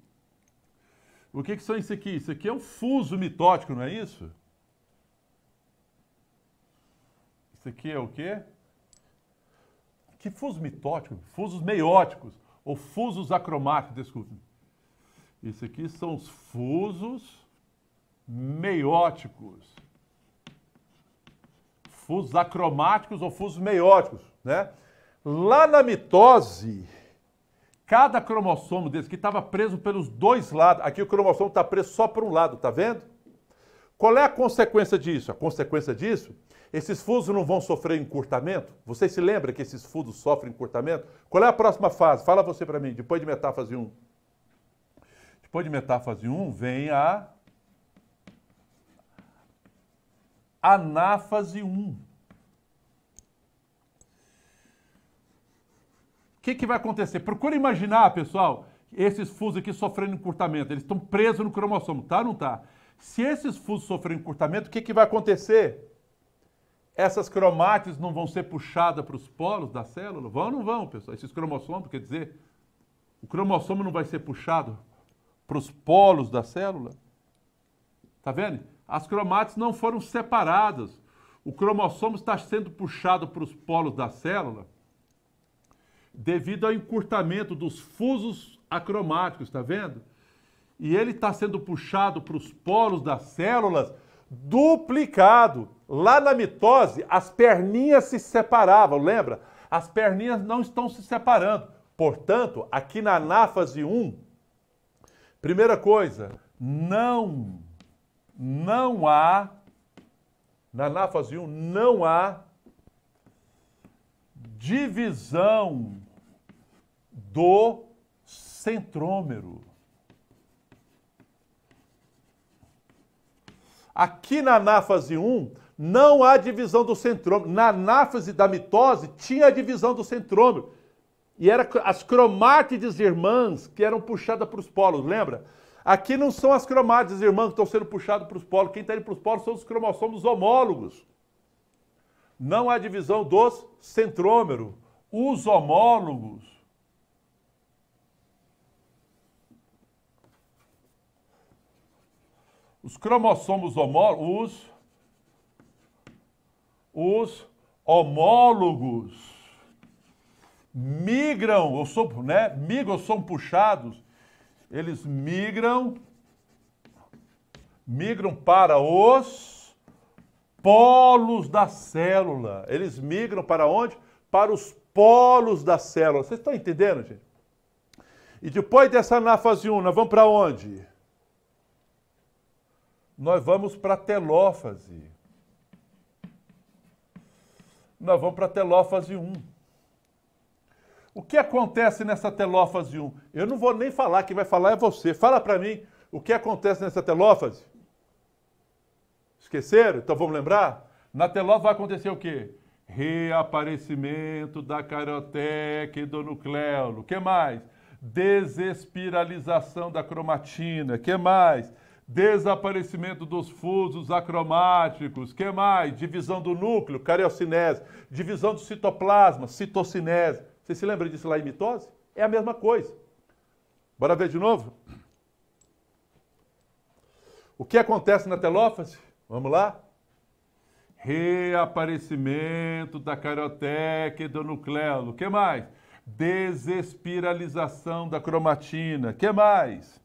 O que são isso aqui? Isso aqui é um fuso mitótico, não é isso? Isso aqui é o quê? Que fuso mitótico? Fusos meióticos ou fusos acromáticos, desculpe. Isso aqui são os fusos meióticos. Fusos acromáticos ou fusos meióticos, né? Lá na mitose, cada cromossomo desse aqui estava preso pelos dois lados. Aqui o cromossomo está preso só por um lado, tá vendo? Qual é a consequência disso? A consequência disso, esses fusos não vão sofrer encurtamento? Você se lembra que esses fusos sofrem encurtamento? Qual é a próxima fase? Fala você para mim, depois de metáfase 1. Depois de metáfase 1 vem a anáfase 1. O que vai acontecer? Procura imaginar, pessoal, esses fusos aqui sofrendo encurtamento. Eles estão presos no cromossomo, tá ou não tá? Se esses fusos sofrerem encurtamento, o que vai acontecer? Essas cromátides não vão ser puxadas para os polos da célula? Vão ou não vão, pessoal? Esses cromossomos, quer dizer, O cromossomo não vai ser puxado para os polos da célula? Tá vendo? As cromátides não foram separadas. O cromossomo está sendo puxado para os polos da célula devido ao encurtamento dos fusos acromáticos, tá vendo? E ele está sendo puxado para os polos das células duplicado. Lá na mitose, as perninhas se separavam, lembra? As perninhas não estão se separando. Portanto, aqui na anáfase 1, primeira coisa, não há, na anáfase 1, não há divisão do centrômero. Aqui na anáfase 1, não há divisão do centrômero. Na anáfase da mitose, tinha a divisão do centrômero. E eram as cromátides irmãs que eram puxadas para os polos, lembra? Aqui não são as cromátides irmãs que estão sendo puxadas para os polos. Quem está indo para os polos são os cromossomos homólogos. Não há divisão dos centrômeros. Os homólogos os cromossomos homólogos, os homólogos migram, ou são puxados, eles migram para os polos da célula. Eles migram para onde? Para os polos da célula. Vocês estão entendendo, gente? E depois dessa anáfase 1, nós vamos para onde? Nós vamos para a telófase. Nós vamos para a telófase 1. O que acontece nessa telófase 1? Eu não vou nem falar, quem vai falar é você. Fala para mim o que acontece nessa telófase. Esqueceram? Então vamos lembrar? Na telófase vai acontecer o quê? Reaparecimento da carioteca e do nucleolo. O que mais? Desespiralização da cromatina. O que mais? Desaparecimento dos fusos acromáticos. O que mais? Divisão do núcleo, cariocinese. Divisão do citoplasma, citocinese. Você se lembra disso lá em mitose? É a mesma coisa. Bora ver de novo? O que acontece na telófase? Vamos lá? Reaparecimento da carioteca e do nucleolo. O que mais? Desespiralização da cromatina. O que mais?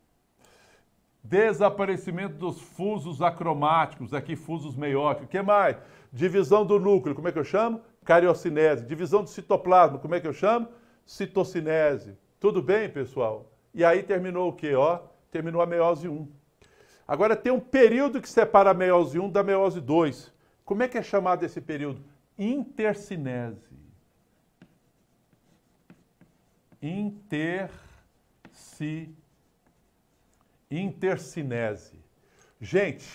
Desaparecimento dos fusos acromáticos, aqui fusos meióticos. O que mais? Divisão do núcleo, como é que eu chamo? Cariocinese. Divisão do citoplasma, como é que eu chamo? Citocinese. Tudo bem, pessoal? E aí terminou o quê? Ó, terminou a meiose 1. Agora tem um período que separa a meiose 1 da meiose 2. Como é que é chamado esse período? Intercinese. Intercinese. Gente,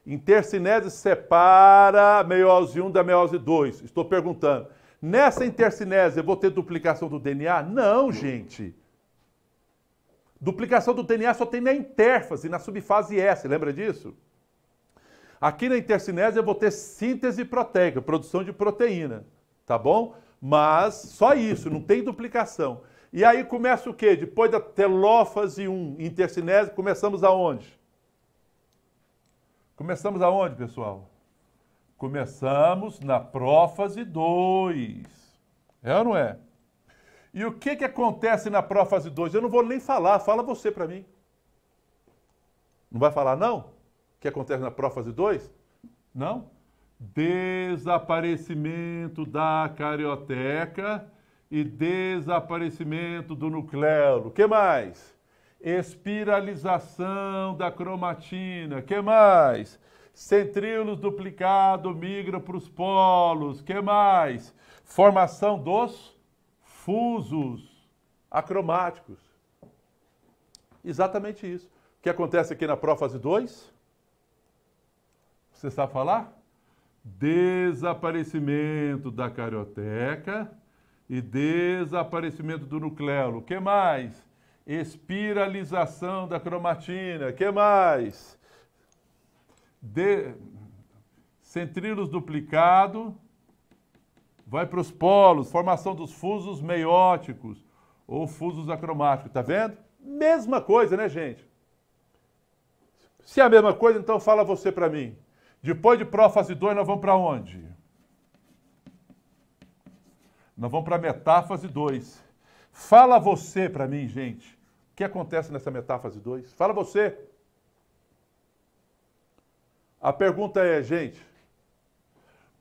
intercinese separa a meiose 1 da meiose 2. Estou perguntando, nessa intercinese eu vou ter duplicação do DNA? Não, gente. Duplicação do DNA só tem na intérfase, na subfase S, lembra disso? Aqui na intercinese eu vou ter síntese proteica, produção de proteína, tá bom? Mas só isso, não tem duplicação. E aí começa o quê? Depois da telófase 1, intercinese, começamos aonde? Começamos aonde, pessoal? Começamos na prófase 2. É ou não é? E o que acontece na prófase 2? Eu não vou nem falar, fala você para mim. Não vai falar não? O que acontece na prófase 2? Não? Desaparecimento da carioteca e desaparecimento do nucleolo. O que mais? Espiralização da cromatina. O que mais? Centríolos duplicado migra para os polos. O que mais? Formação dos fusos acromáticos. Exatamente isso. O que acontece aqui na prófase 2? Você sabe falar? Desaparecimento da carioteca e desaparecimento do nucleolo. O que mais? Espiralização da cromatina. O que mais? Centríolos duplicado vai para os polos, formação dos fusos meióticos. ou fusos acromáticos, tá vendo? Mesma coisa, né, gente? Se é a mesma coisa, então fala você para mim. Depois de prófase 2, nós vamos para onde? Nós vamos para metáfase 2. Fala você para mim, gente. O que acontece nessa metáfase 2? Fala você. A pergunta é, gente,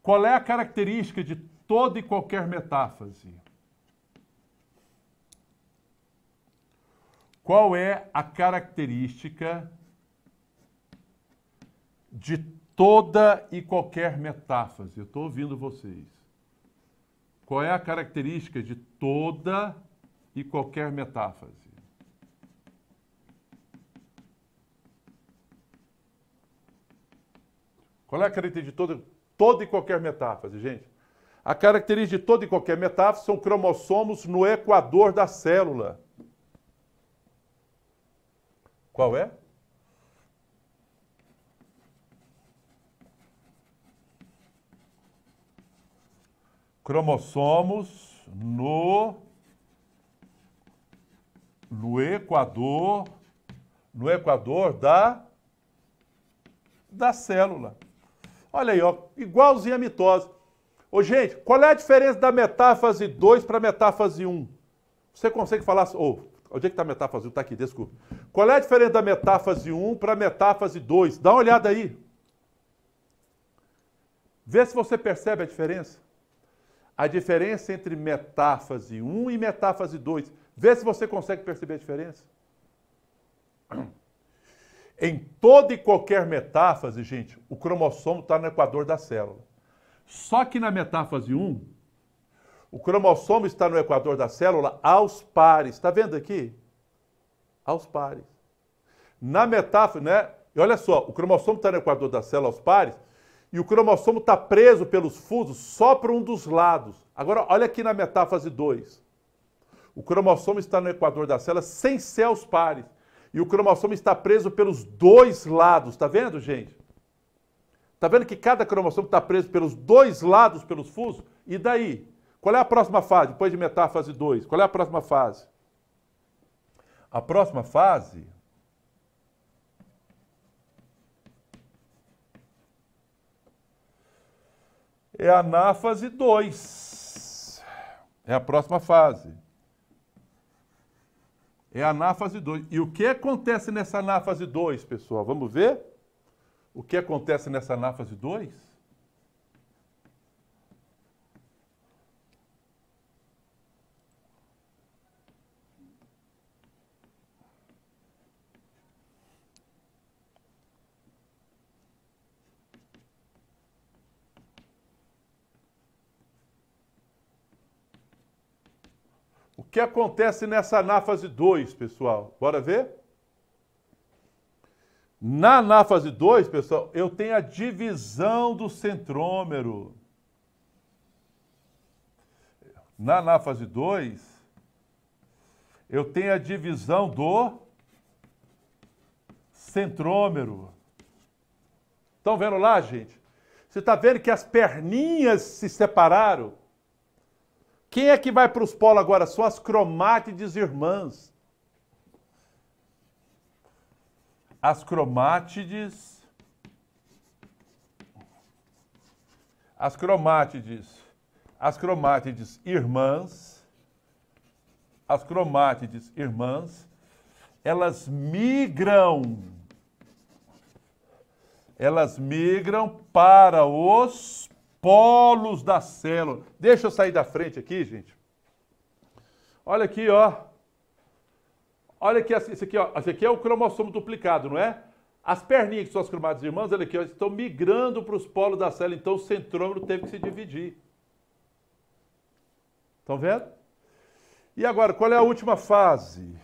qual é a característica de toda e qualquer metáfase? Qual é a característica de toda e qualquer metáfase? Eu estou ouvindo vocês. Qual é a característica de toda e qualquer metáfase? Qual é a característica de toda e qualquer metáfase, gente? A característica de toda e qualquer metáfase são cromossomos no equador da célula. Qual é? Cromossomos no equador da célula. Olha aí, ó, igualzinho a mitose. Ô, gente, qual é a diferença da metáfase 2 para a metáfase 1? Você consegue falar... onde é que está a metáfase 1? Está aqui, desculpa. Qual é a diferença da metáfase 1 para a metáfase 2? Dá uma olhada aí. Vê se você percebe a diferença. A diferença entre metáfase 1 e metáfase 2. Vê se você consegue perceber a diferença. Em toda e qualquer metáfase, gente, o cromossomo está no equador da célula. Só que na metáfase 1, o cromossomo está no equador da célula aos pares. Está vendo aqui? Aos pares. Na metáfase, né? E olha só, o cromossomo está no equador da célula aos pares e o cromossomo está preso pelos fusos só para um dos lados. Agora, olha aqui na metáfase 2. O cromossomo está no equador da célula sem ser aos pares. E o cromossomo está preso pelos dois lados. Está vendo, gente? Está vendo que cada cromossomo está preso pelos dois lados, pelos fusos? E daí? Qual é a próxima fase, depois de metáfase 2? Qual é a próxima fase? A próxima fase é a anáfase 2. É a próxima fase. É a anáfase 2. E o que acontece nessa anáfase 2, pessoal? Vamos ver? O que acontece nessa anáfase 2? O que acontece nessa anáfase 2, pessoal? Bora ver? Na anáfase 2, pessoal, eu tenho a divisão do centrômero. Na anáfase 2, eu tenho a divisão do centrômero. Estão vendo lá, gente? Você está vendo que as perninhas se separaram? Quem é que vai para os polos agora? São as cromátides irmãs. As cromátides irmãs, elas migram para os polos da célula. Deixa eu sair da frente aqui, gente. Olha aqui, ó. Olha aqui, esse aqui, ó. Esse aqui é o cromossomo duplicado, não é? As perninhas, que são as cromátides irmãs, olha aqui, ó, estão migrando para os polos da célula, então o centrômero teve que se dividir. Estão vendo? E agora, qual é a última fase?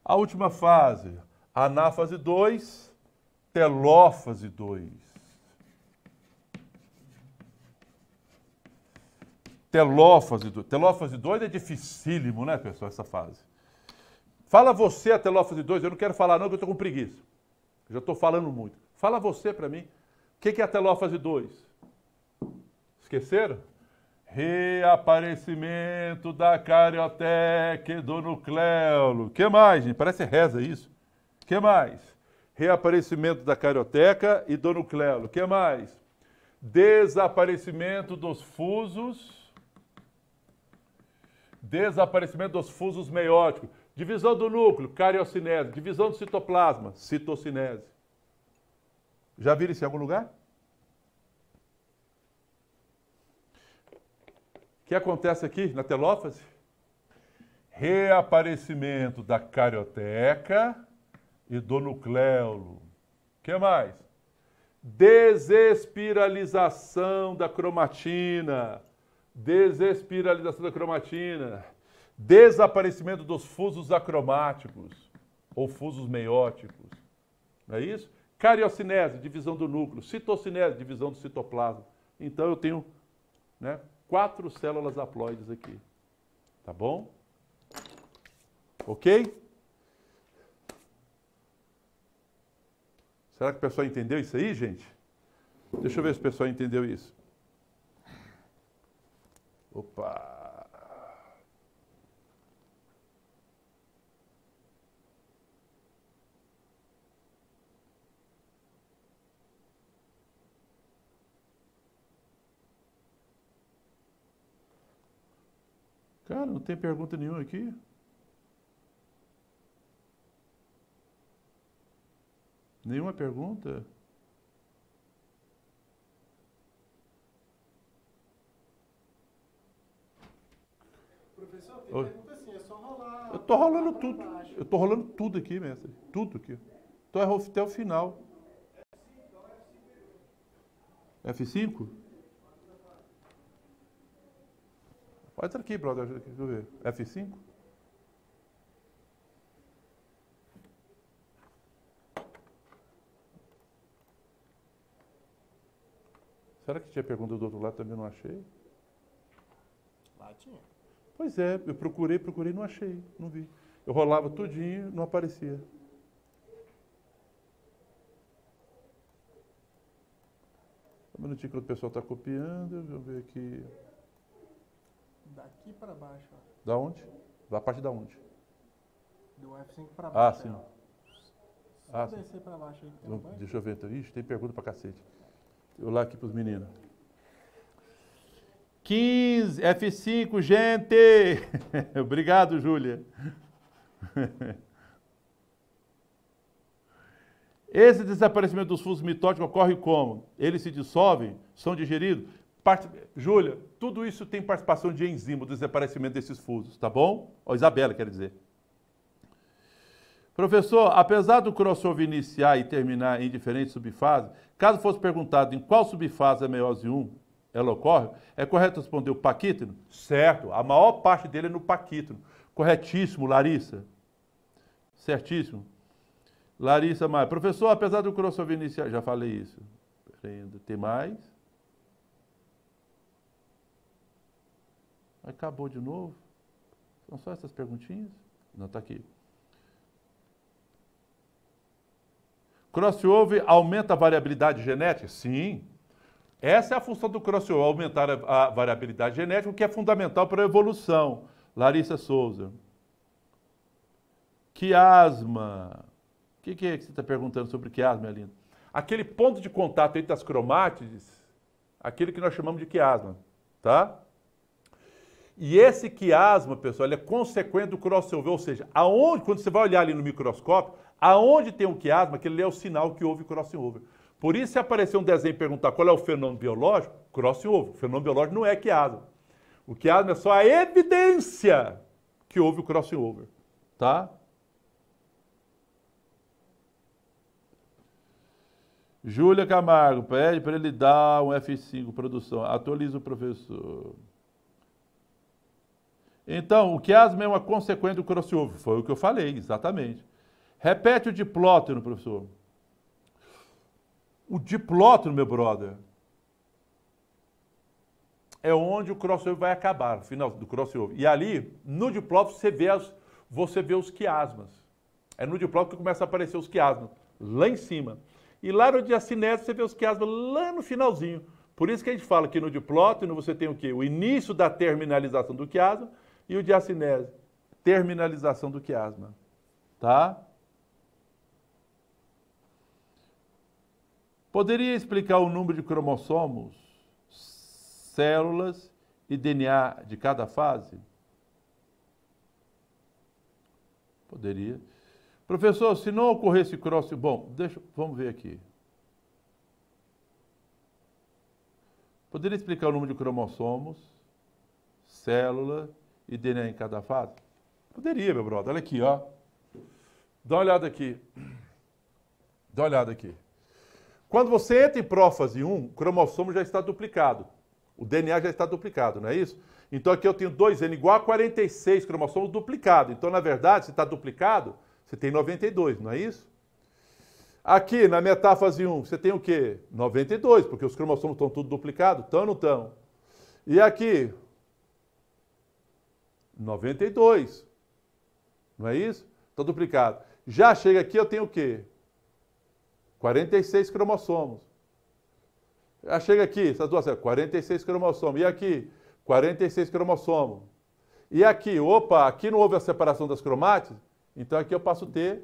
A última fase, anáfase 2, telófase 2. Telófase 2. Telófase 2 é dificílimo, né, pessoal, essa fase. Fala você a telófase 2, eu não quero falar não, porque eu estou com preguiça. Eu já estou falando muito. Fala você para mim. O que é a telófase 2? Esqueceram? Reaparecimento da carioteca e do nucleolo. Que mais, gente? Parece reza isso. Que mais? Reaparecimento da carioteca e do nucleolo. Que mais? Desaparecimento dos fusos. Desaparecimento dos fusos meióticos. Divisão do núcleo, cariocinese. Divisão do citoplasma, citocinese. Já viram isso em algum lugar? O que acontece aqui na telófase? Reaparecimento da carioteca e do nucleolo. O que mais? Desespiralização da cromatina. Desespiralização da cromatina. Desaparecimento dos fusos acromáticos ou fusos meióticos. Não é isso? Cariocinese, divisão do núcleo. Citocinese, divisão do citoplasma. Então eu tenho, né, 4 células haploides aqui. Tá bom? Ok? Será que o pessoal entendeu isso aí, gente? Deixa eu ver se o pessoal entendeu isso. Opa! Cara, não tem pergunta nenhuma aqui. Nenhuma pergunta? Professor, tem pergunta assim, é só rolar. Eu tô rolando tudo. Eu tô rolando tudo aqui, mestre. Tudo aqui. Tô até o final. F5? Pode estar aqui, brother. Deixa eu ver. F5? Será que tinha pergunta do outro lado? Também não achei. Lá tinha. Pois é, eu procurei, não achei. Não vi. Eu rolava tudinho, não aparecia. Um minutinho que o pessoal está copiando. Deixa eu ver aqui. Daqui para baixo, ó. Da onde? Da parte da onde? Do F5 para Ah, baixo. sim. Ó. Só Ah, sim. descer para baixo aí. Que tem um banco. Deixa eu ver. Ixi, tem pergunta pra cacete. Eu lá aqui pros meninos. 15, F5, gente! Obrigado, Júlia. Esse desaparecimento dos fusos mitóticos ocorre como? Eles se dissolvem, são digeridos? Júlia, tudo isso tem participação de enzima, o desaparecimento desses fusos, tá bom? Ó, Isabela, quer dizer. Professor, apesar do crossover iniciar e terminar em diferentes subfases, caso fosse perguntado em qual subfase a meiose 1 ela ocorre, é correto responder o paquítono? Certo, a maior parte dele é no paquítono. Corretíssimo, Larissa. Certíssimo. Larissa Maia. Professor, apesar do crossover iniciar... Já falei isso. Ainda tem mais? Acabou de novo? São só essas perguntinhas? Não, está aqui. Crossover aumenta a variabilidade genética? Sim. Essa é a função do crossover, aumentar a variabilidade genética, o que é fundamental para a evolução. Larissa Souza. Quiasma. O que é que você está perguntando sobre quiasma, minha linda? Aquele ponto de contato entre as cromátides, aquele que nós chamamos de quiasma, tá? E esse quiasma, pessoal, ele é consequente do crossover, ou seja, aonde, quando você vai olhar ali no microscópio, aonde tem um quiasma, aquele é o sinal que houve crossover. Por isso, se aparecer um desenho e perguntar qual é o fenômeno biológico, crossover. O fenômeno biológico não é quiasma. O quiasma é só a evidência que houve o crossover, tá? Júlia Camargo, pede para ele dar um F5, produção. Atualiza o professor. Então, o quiasma é uma consequência do crossover. Foi o que eu falei, exatamente. Repete o diplóteno, professor. O diplóteno, meu brother, é onde o crossover vai acabar, no final do crossover. E ali, no diplóteno, você vê os quiasmas. É no diplóteno que começa a aparecer os quiasmas, lá em cima. E lá no diacinese você vê os quiasmas lá no finalzinho. Por isso que a gente fala que no diplóteno você tem o quê? O início da terminalização do quiasma e o diacinese, terminalização do quiasma. Tá? Poderia explicar o número de cromossomos, células e DNA de cada fase? Poderia. Professor, se não ocorresse cross... Bom, vamos ver aqui. Poderia explicar o número de cromossomos, célula e DNA em cada fase? Poderia, meu brother. Olha aqui, ó. Dá uma olhada aqui. Dá uma olhada aqui. Quando você entra em prófase 1, o cromossomo já está duplicado. O DNA já está duplicado, não é isso? Então aqui eu tenho 2N igual a 46 cromossomos duplicados. Então, na verdade, se está duplicado, você tem 92, não é isso? Aqui, na metáfase 1, você tem o quê? 92, porque os cromossomos estão tudo duplicados? Estão ou não estão? E aqui? 92. Não é isso? Está duplicado. Já chega aqui, eu tenho o quê? 46 cromossomos. Já chega aqui, essas duas, 46 cromossomos. E aqui? 46 cromossomos. E aqui? Opa, aqui não houve a separação das cromátides, então aqui eu passo a ter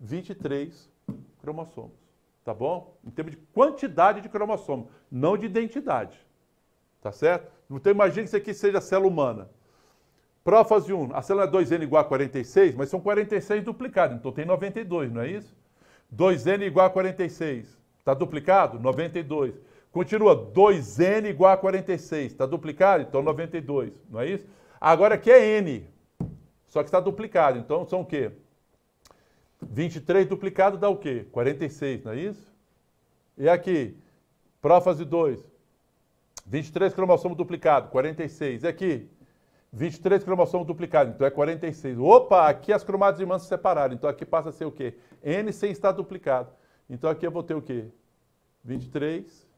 23 cromossomos. Tá bom? Em termos de quantidade de cromossomos, não de identidade. Tá certo? Então imagine que isso aqui seja a célula humana. Prófase 1, a célula é 2N igual a 46, mas são 46 duplicados, então tem 92, não é isso? 2N igual a 46, está duplicado? 92. Continua, 2N igual a 46, está duplicado? Então 92, não é isso? Agora aqui é N, só que está duplicado, então são o quê? 23 duplicado dá o quê? 46, não é isso? E aqui, prófase 2, 23 cromossomos duplicados, 46. E aqui, 23 cromossomos duplicados, então é 46. Opa, aqui as cromátides irmãs se separaram, então aqui passa a ser o quê? N sem estar duplicado. Então aqui eu vou ter o quê? 23,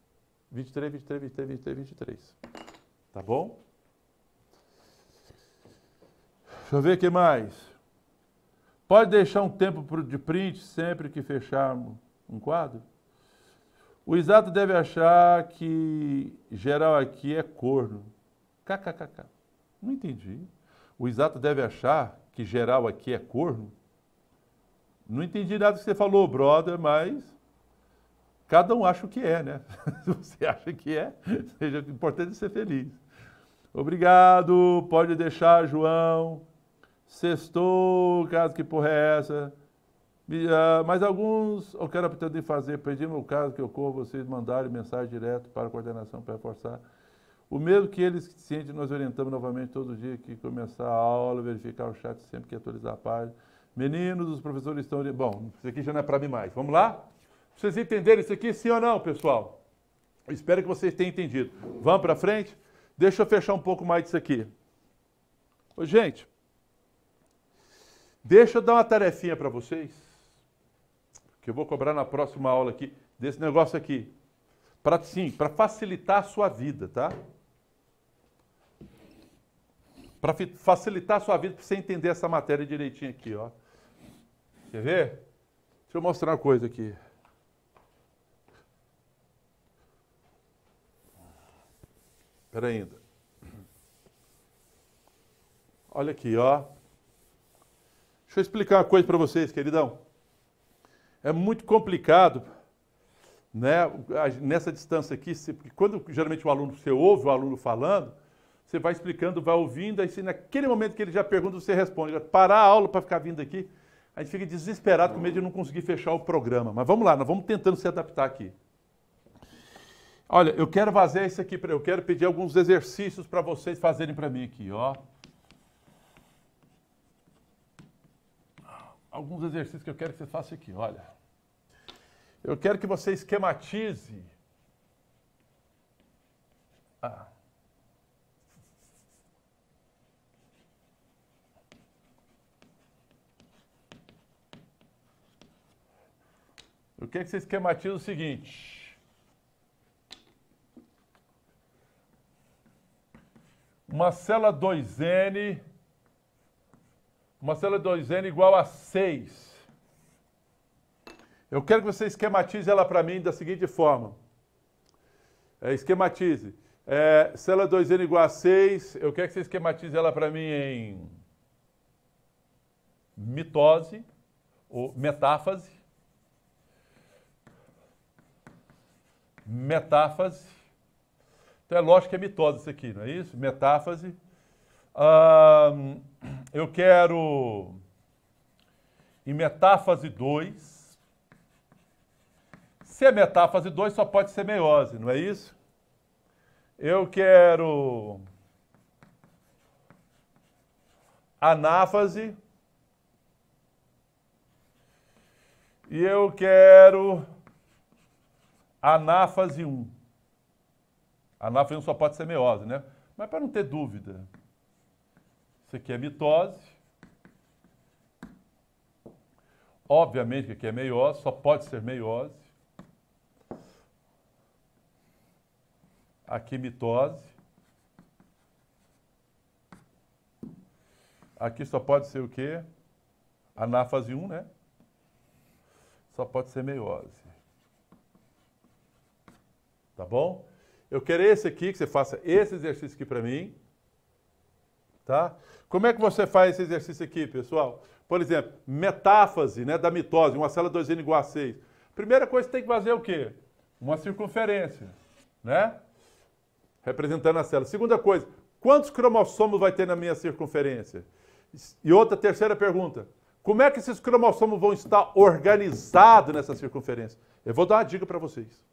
23, 23, 23, 23, 23. Tá bom? Deixa eu ver o que mais. Pode deixar um tempo de print sempre que fecharmos um quadro? O exato deve achar que geral aqui é corno. KKKK. Não entendi. O exato deve achar que geral aqui é corno? Não entendi nada que você falou, brother, mas cada um acha o que é, né? Se você acha que é, seja importante ser feliz. Obrigado, pode deixar, João. Sextou, caso que porra é essa? Mas alguns eu quero pretender fazer, perdi meu caso que ocorra, vocês mandarem mensagem direto para a coordenação para reforçar. O mesmo que eles cientes, nós orientamos novamente todo dia que começar a aula, verificar o chat sempre que atualizar a página. Meninos, os professores estão... Bom, isso aqui já não é para mim mais. Vamos lá? Pra vocês entenderem isso aqui, sim ou não, pessoal? Eu espero que vocês tenham entendido. Vamos para frente? Deixa eu fechar um pouco mais disso aqui. Ô, gente, deixa eu dar uma tarefinha para vocês, que eu vou cobrar na próxima aula aqui, desse negócio aqui. Para facilitar a sua vida, tá? Para facilitar a sua vida, para você entender essa matéria direitinho aqui, ó. Quer ver? Deixa eu mostrar uma coisa aqui. Espera ainda. Olha aqui, ó. Deixa eu explicar uma coisa para vocês, queridão. É muito complicado, né, nessa distância aqui, porque quando geralmente você ouve o aluno falando, você vai explicando, vai ouvindo, aí se naquele momento que ele já pergunta, você responde. Parar a aula para ficar vindo aqui, a gente fica desesperado com medo de não conseguir fechar o programa. Mas vamos lá, nós vamos tentando se adaptar aqui. Olha, eu quero fazer isso aqui, eu quero pedir alguns exercícios para vocês fazerem para mim aqui, ó. Alguns exercícios que eu quero que você faça aqui, olha. Eu quero que você esquematize. Eu quero que você esquematize o seguinte. Uma célula 2N igual a 6. Eu quero que você esquematize ela para mim da seguinte forma. Esquematize. Célula 2N igual a 6. Eu quero que você esquematize ela para mim em mitose ou metáfase. Metáfase. Então é lógico que é mitose isso aqui, não é isso? Metáfase. Eu quero em metáfase 2. Se é metáfase 2, só pode ser meiose, não é isso? Eu quero anáfase. E eu quero anáfase 1. Anáfase 1 só pode ser meiose, né? Mas para não ter dúvida, isso aqui é mitose. Obviamente que aqui é meiose, só pode ser meiose. Aqui mitose. Aqui só pode ser o quê? Anáfase 1, né? Só pode ser meiose. Tá bom? Eu quero esse aqui, que você faça esse exercício aqui para mim. Tá? Como é que você faz esse exercício aqui, pessoal? Por exemplo, metáfase, né, da mitose, uma célula 2N igual a 6. Primeira coisa, você tem que fazer o quê? Uma circunferência, né? Representando a célula. Segunda coisa, quantos cromossomos vai ter na minha circunferência? E outra, terceira pergunta, como é que esses cromossomos vão estar organizados nessa circunferência? Eu vou dar uma dica para vocês.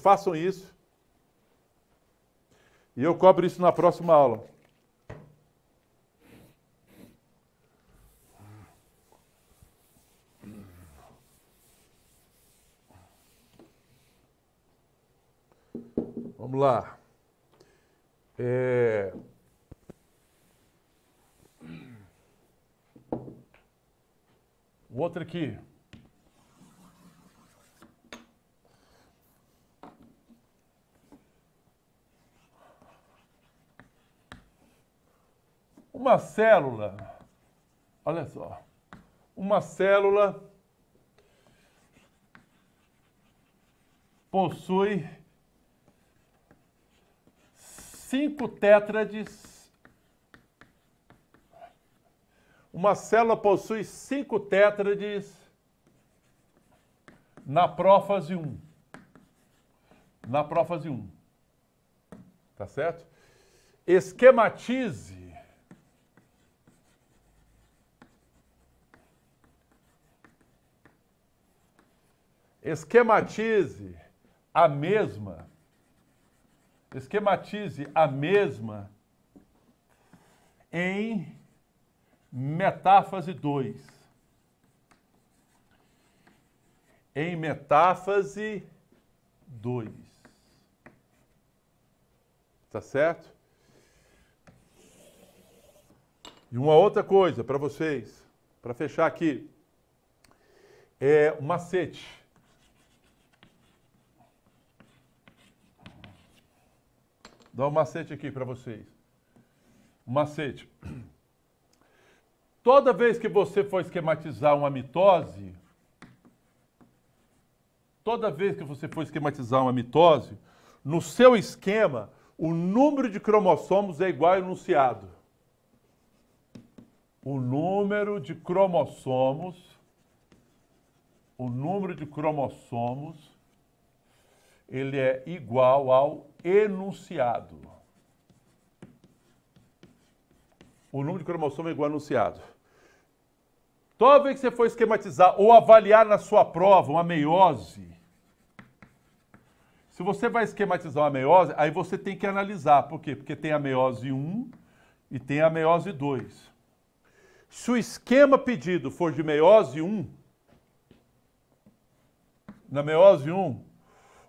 Façam isso. E eu cobro isso na próxima aula. Vamos lá. O outro aqui. Uma célula, olha só, uma célula possui 5 tétrades. Uma célula possui 5 tétrades na prófase 1. Na prófase 1. Tá certo? Esquematize a mesma em metáfase 2. Em metáfase 2. Tá certo? E uma outra coisa para vocês, para fechar aqui, é um macete. Dá um macete aqui para vocês. Um macete. Toda vez que você for esquematizar uma mitose, no seu esquema, o número de cromossomos é igual ao enunciado. O número de cromossomos ele é igual ao enunciado. O número de cromossomo é igual ao enunciado. Toda vez que você for esquematizar ou avaliar na sua prova uma meiose, se você vai esquematizar uma meiose, aí você tem que analisar. Por quê? Porque tem a meiose 1 e tem a meiose 2. Se o esquema pedido for de meiose 1, na meiose 1,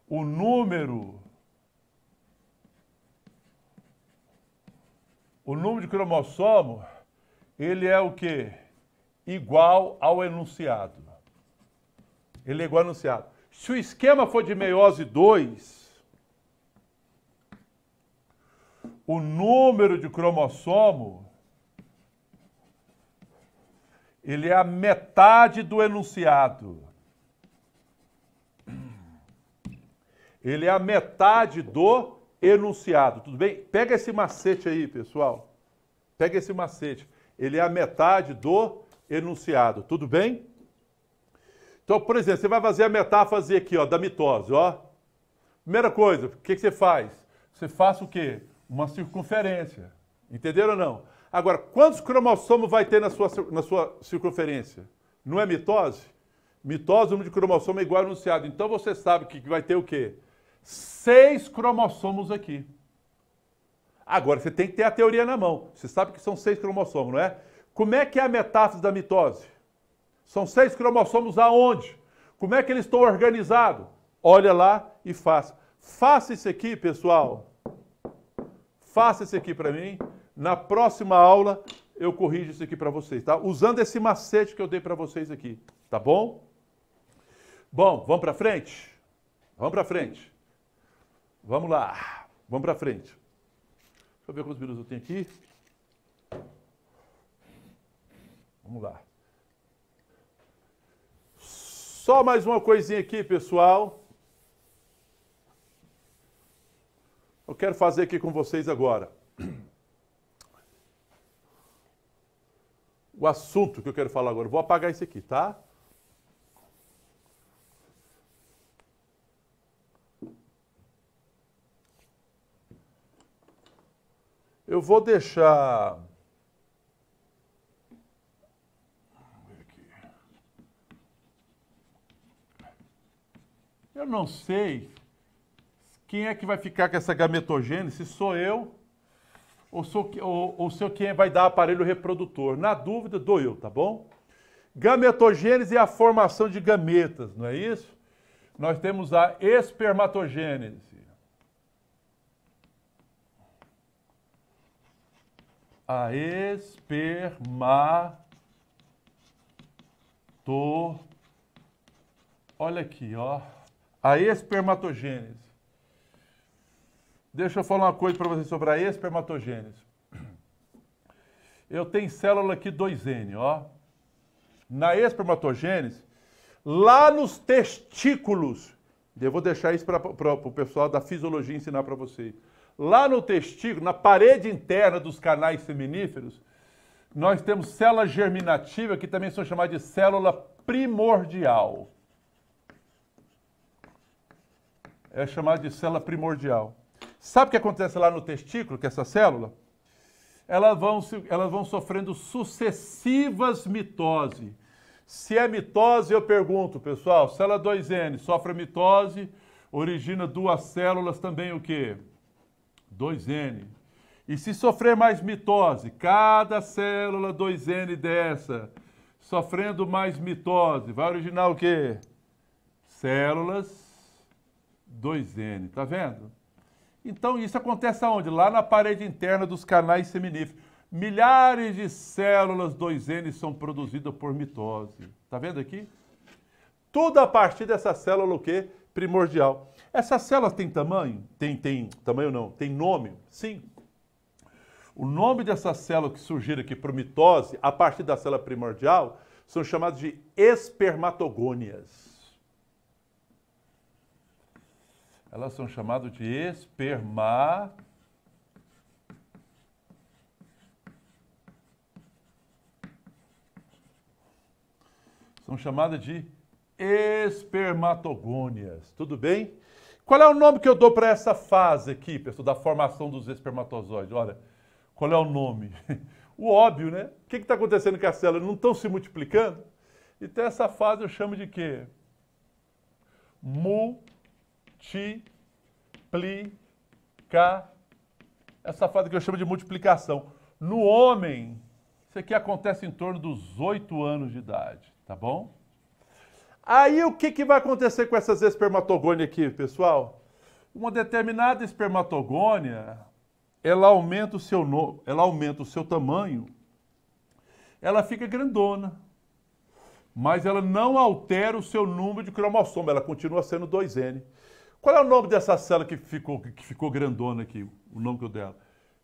o número de cromossomo, ele é o quê? Igual ao enunciado. Ele é igual ao enunciado. Se o esquema for de meiose 2, o número de cromossomo, ele é a metade do enunciado. Ele é a metade do enunciado, tudo bem? Pega esse macete aí, pessoal. Pega esse macete. Ele é a metade do enunciado, tudo bem? Então, por exemplo, você vai fazer a metáfase aqui, ó, da mitose, ó. Primeira coisa, o que você faz? Você faz o quê? Uma circunferência. Entenderam ou não? Agora, quantos cromossomos vai ter na sua circunferência? Não é mitose? Mitose, o número de cromossomo é igual ao enunciado. Então você sabe que vai ter o quê? 6 cromossomos aqui. Agora, você tem que ter a teoria na mão. Você sabe que são 6 cromossomos, não é? Como é que é a metáfase da mitose? São 6 cromossomos aonde? Como é que eles estão organizados? Olha lá e faça. Faça isso aqui, pessoal. Faça isso aqui para mim. Na próxima aula, eu corrijo isso aqui para vocês, tá? Usando esse macete que eu dei para vocês aqui, tá bom? Bom, vamos para frente? Vamos para frente. Vamos lá. Vamos para frente. Deixa eu ver quantos minutos eu tenho aqui. Vamos lá. Só mais uma coisinha aqui, pessoal. Eu quero fazer aqui com vocês agora. O assunto que eu quero falar agora. Eu vou apagar isso aqui, tá? Eu vou deixar... Eu não sei quem é que vai ficar com essa gametogênese, se sou eu ou se quem vai dar aparelho reprodutor. Na dúvida, dou eu, tá bom? Gametogênese é a formação de gametas, não é isso? Nós temos a espermatogênese. A Olha aqui, ó. A espermatogênese. Deixa eu falar uma coisa para vocês sobre a espermatogênese. Eu tenho célula aqui 2N, ó. Na espermatogênese, lá nos testículos, eu vou deixar isso para o pessoal da fisiologia ensinar para vocês. Lá no testículo, na parede interna dos canais seminíferos, nós temos célula germinativa, que também são chamadas de célula primordial. É chamada de célula primordial. Sabe o que acontece lá no testículo, que essa célula? Elas vão sofrendo sucessivas mitoses. Se é mitose, eu pergunto, pessoal, célula 2N sofre mitose, origina 2 células também o quê? 2N. E se sofrer mais mitose, cada célula 2N dessa, sofrendo mais mitose, vai originar o quê? Células 2N, tá vendo? Então isso acontece aonde? Lá na parede interna dos canais seminíferos. Milhares de células 2N são produzidas por mitose. Tá vendo aqui? Tudo a partir dessa célula o quê? Primordial. Essas células têm tamanho? Tem tamanho não, tem nome? Sim. O nome dessas células que surgiram aqui por mitose, a partir da célula primordial, são chamadas de espermatogônias. Elas são chamadas de São chamadas de espermatogônias. Tudo bem? Qual é o nome que eu dou para essa fase aqui, pessoal, da formação dos espermatozoides? Olha, qual é o nome? O óbvio, né? O que está acontecendo com as células? Não estão se multiplicando? Então essa fase eu chamo de quê? Essa fase que eu chamo de multiplicação. No homem, isso aqui acontece em torno dos 8 anos de idade, tá bom? Aí o que vai acontecer com essas espermatogônias aqui, pessoal? Uma determinada espermatogônia, ela aumenta o seu tamanho, ela fica grandona, mas ela não altera o seu número de cromossomo, ela continua sendo 2N. Qual é o nome dessa célula que ficou grandona aqui? O nome que eu dela?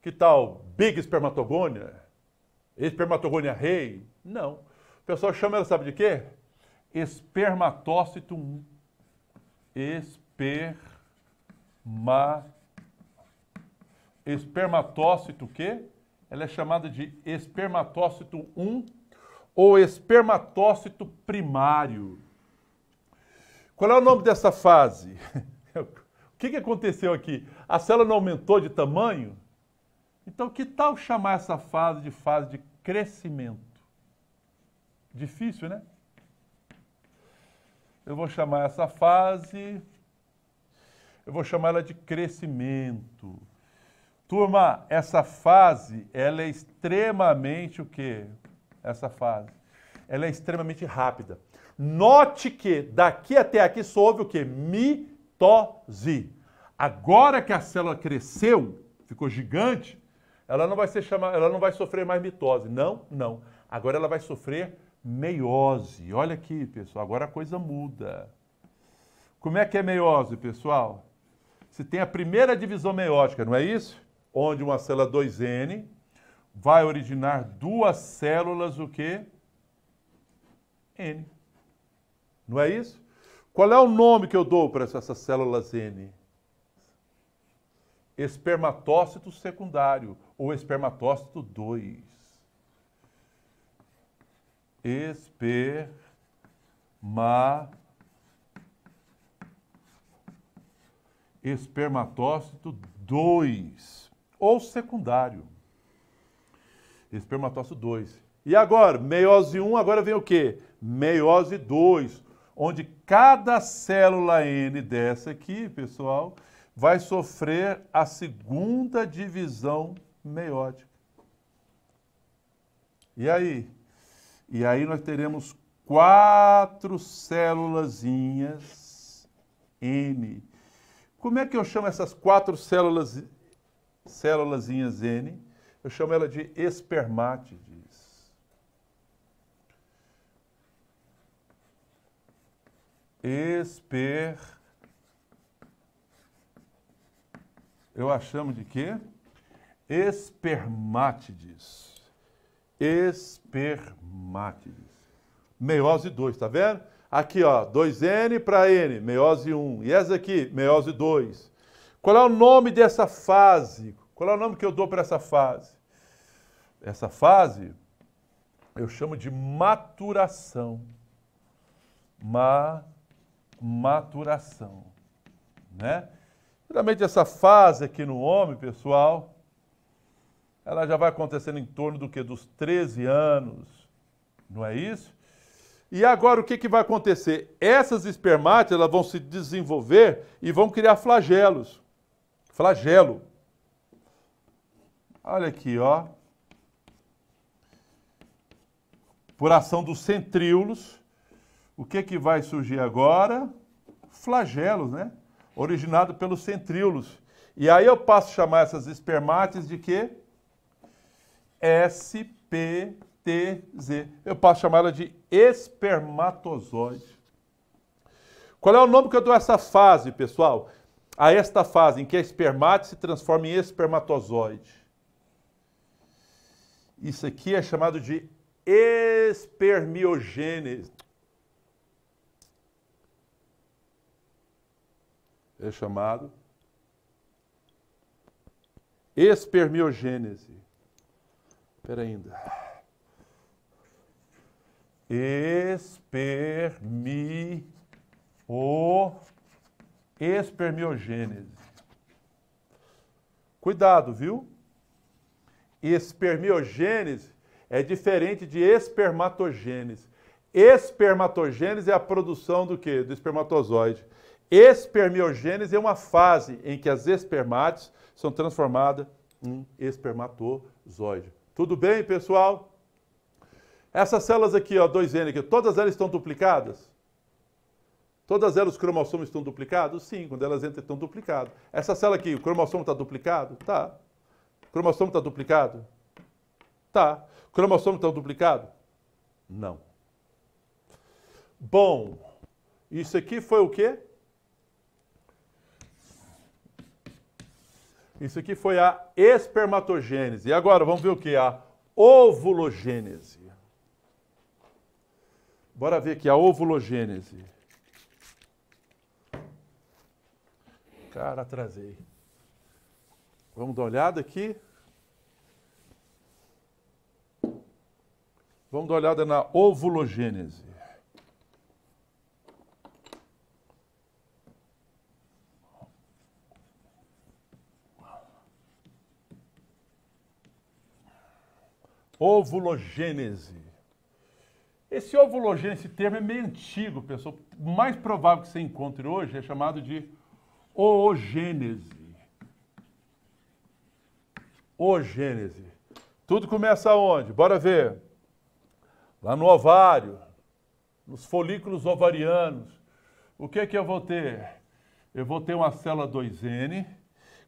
Que tal Big Espermatogônia? Espermatogônia rei? Não. O pessoal chama ela, sabe de quê? Espermatócito Espermatócito o quê? Ela é chamada de espermatócito 1 ou espermatócito primário. Qual é o nome dessa fase? O que aconteceu aqui? A célula não aumentou de tamanho? Então, que tal chamar essa fase de crescimento? Difícil, né? Eu vou chamar essa fase, eu vou chamar ela de crescimento. Turma, essa fase, ela é extremamente o quê? Essa fase. Ela é extremamente rápida. Note que daqui até aqui só houve o quê? Mitose. Agora que a célula cresceu, ficou gigante, ela não vai ser chamada, ela não vai sofrer mais mitose. Não, não. Agora ela vai sofrer meiose. Olha aqui, pessoal, agora a coisa muda. Como é que é meiose, pessoal? Você tem a primeira divisão meiótica, não é isso? Onde uma célula 2N vai originar duas células, o quê? N. Não é isso? Qual é o nome que eu dou para essas células N? Espermatócito secundário, ou espermatócito 2. Espermatócito 2, ou secundário. Espermatócito 2. E agora, meiose 1, agora vem o quê? Meiose 2, onde cada célula N dessa aqui, pessoal, vai sofrer a segunda divisão meiótica. E aí? E aí nós teremos 4 célulazinhas N. Como é que eu chamo essas 4 célulazinhas N? Eu chamo ela de espermátides. Eu a chamo de quê? Espermátides. Espermátides. Meiose 2, tá vendo? Aqui, ó, 2N para N, meiose 1. E essa aqui, meiose 2. Qual é o nome dessa fase? Qual é o nome que eu dou para essa fase? Essa fase eu chamo de maturação. Maturação, né? Geralmente essa fase aqui no homem, pessoal, ela já vai acontecendo em torno do quê? Dos 13 anos, não é isso? E agora o que vai acontecer? Essas espermátides, elas vão se desenvolver e vão criar flagelos. Flagelo. Olha aqui, ó. Por ação dos centríolos, o que vai surgir agora? Flagelos, né? Originado pelos centríolos. E aí eu passo a chamar essas espermátides de quê? SPTZ. Eu passo a chamar ela de espermatozoide. Qual é o nome que eu dou a essa fase, pessoal? A esta fase em que a espermátide se transforma em espermatozoide. Isso aqui é chamado de espermiogênese. É chamado espermiogênese. Espera ainda. Espermiogênese. Cuidado, viu? Espermiogênese é diferente de espermatogênese. Espermatogênese é a produção do quê? Do espermatozoide. Espermiogênese é uma fase em que as espermátides são transformadas em espermatozoide. Tudo bem, pessoal? Essas células aqui, ó, 2N aqui, todas elas estão duplicadas? Todas elas, os cromossomos estão duplicados? Sim, quando elas entram, estão duplicados. Essa célula aqui, o cromossomo está duplicado? Tá. O cromossomo está duplicado? Tá. O cromossomo está duplicado? Não. Bom, isso aqui foi o quê? Isso aqui foi a espermatogênese. E agora, vamos ver o que? A ovulogênese. Bora ver aqui a ovulogênese. Cara, atrasei. Vamos dar uma olhada aqui. Vamos dar uma olhada na ovulogênese. Ovulogênese. Esse ovulogênese, esse termo é meio antigo, pessoal. O mais provável que você encontre hoje é chamado de oogênese. Oogênese. Tudo começa onde? Bora ver. Lá no ovário, nos folículos ovarianos. O que que eu vou ter? Eu vou ter uma célula 2N.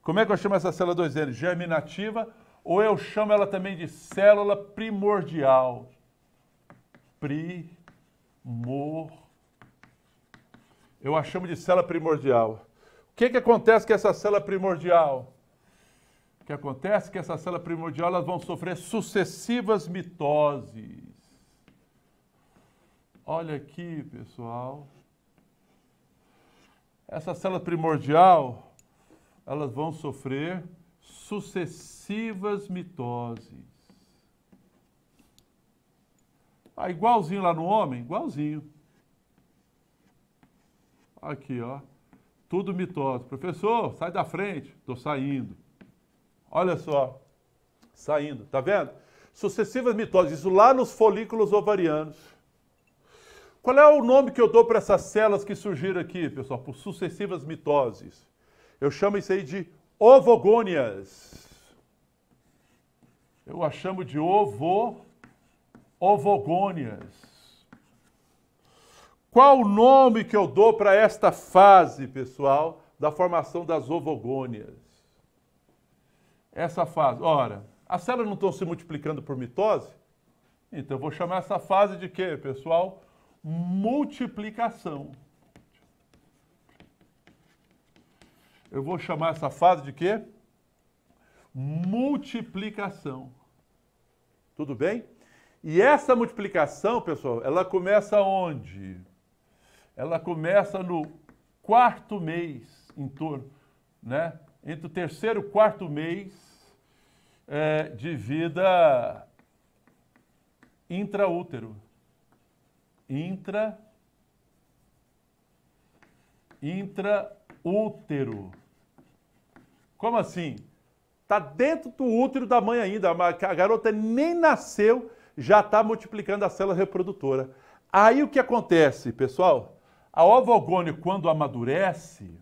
Como é que eu chamo essa célula 2N? Germinativa, ou eu chamo ela também de célula primordial. Eu a chamo de célula primordial. O que que acontece com essa célula primordial? O que acontece é que essa célula primordial elas vão sofrer sucessivas mitoses. Olha aqui, pessoal. Essa célula primordial, elas vão sofrer sucessivas mitoses. Ah, igualzinho lá no homem? Igualzinho. Aqui, ó. Tudo mitose. Professor, sai da frente. Estou saindo. Olha só. Saindo. Tá vendo? Sucessivas mitoses. Isso lá nos folículos ovarianos. Qual é o nome que eu dou para essas células que surgiram aqui, pessoal? Por sucessivas mitoses. Eu chamo isso aí de ovogônias. Eu a chamo de ovogônias. Qual o nome que eu dou para esta fase, pessoal, da formação das ovogônias? Essa fase, ora, as células não estão se multiplicando por mitose? Então eu vou chamar essa fase de quê, pessoal? Multiplicação. Eu vou chamar essa fase de quê? Multiplicação. Tudo bem? E essa multiplicação, pessoal, ela começa onde? Ela começa no quarto mês, em torno, né? Entre o terceiro e o quarto mês de vida intraútero. Intraútero. Como assim? Está dentro do útero da mãe ainda. A garota nem nasceu, já está multiplicando a célula reprodutora. Aí o que acontece, pessoal? A ovogônia, quando amadurece,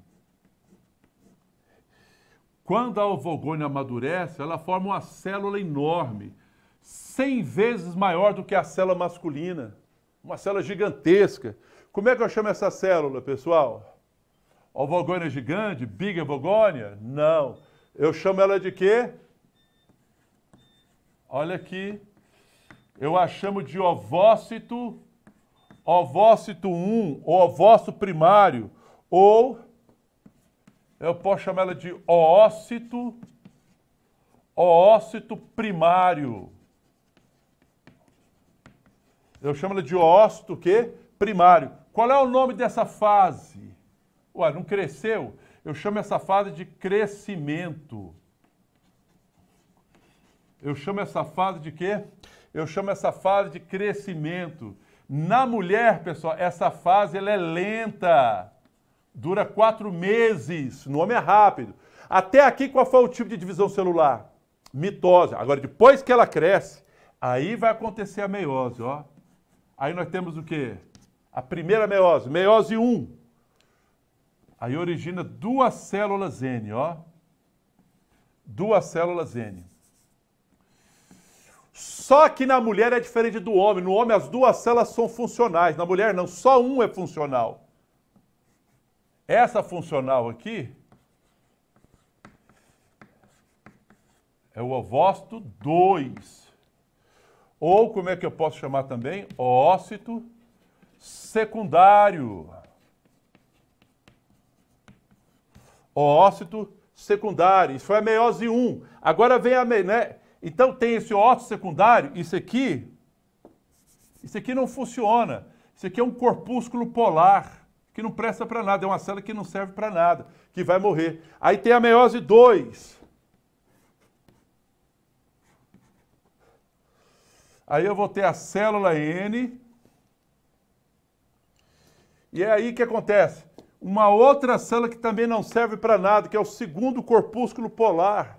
ela forma uma célula enorme, 100 vezes maior do que a célula masculina. Uma célula gigantesca. Como é que eu chamo essa célula, pessoal? Ovogônia gigante? Big ovogônia? Não. Eu chamo ela de quê? Olha aqui. Eu a chamo de ovócito 1, ou ovócito primário, ou eu posso chamar ela de oócito primário. Eu chamo ela de oócito o quê? Primário. Qual é o nome dessa fase? Ué, não cresceu? Eu chamo essa fase de crescimento. Eu chamo essa fase de quê? Eu chamo essa fase de crescimento. Na mulher, pessoal, essa fase ela é lenta. Dura 4 meses. No homem é rápido. Até aqui, qual foi o tipo de divisão celular? Mitose. Agora, depois que ela cresce, aí vai acontecer a meiose, ó. Aí nós temos o quê? A primeira meiose, meiose 1. Aí origina 2 células N, ó. 2 células N. Só que na mulher é diferente do homem. No homem as 2 células são funcionais. Na mulher não, só um é funcional. Essa funcional aqui é o ovócito 2. Ou, como é que eu posso chamar também? Oócito secundário. Oócito secundário. Isso foi a meiose 1. Agora vem a né? Então tem esse oócito secundário, isso aqui não funciona. Isso aqui é um corpúsculo polar. que não presta para nada, é uma célula que não serve para nada, que vai morrer. Aí tem a meiose 2. Aí eu vou ter a célula N. E é aí que acontece. Uma outra célula que também não serve para nada, que é o segundo corpúsculo polar.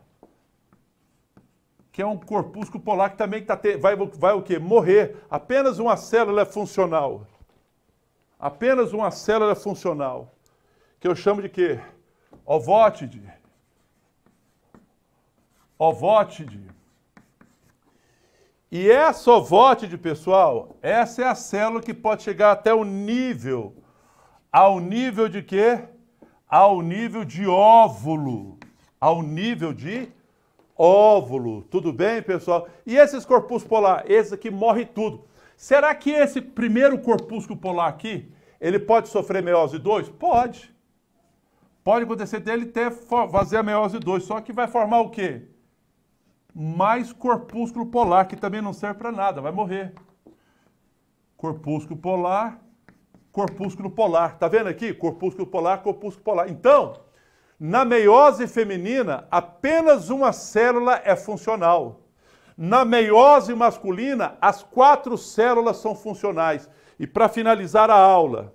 Que é um corpúsculo polar que também vai o quê? Morrer. Apenas uma célula é funcional. Apenas uma célula é funcional. Que eu chamo de quê? Ovótide. Ovótide. E essa ovótide, pessoal, essa é a célula que pode chegar até o nível. Ao nível de quê? Ao nível de óvulo. Ao nível de óvulo. Tudo bem, pessoal? E esses corpúsculos polares? Esse aqui morre tudo. Será que esse primeiro corpúsculo polar aqui, ele pode sofrer meiose 2? Pode. Pode acontecer dele fazer a meiose 2, só que vai formar o quê? Mais corpúsculo polar, que também não serve para nada, vai morrer. Corpúsculo polar, corpúsculo polar. Tá vendo aqui? Corpúsculo polar, corpúsculo polar. Então, na meiose feminina, apenas uma célula é funcional. Na meiose masculina, as 4 células são funcionais. E para finalizar a aula,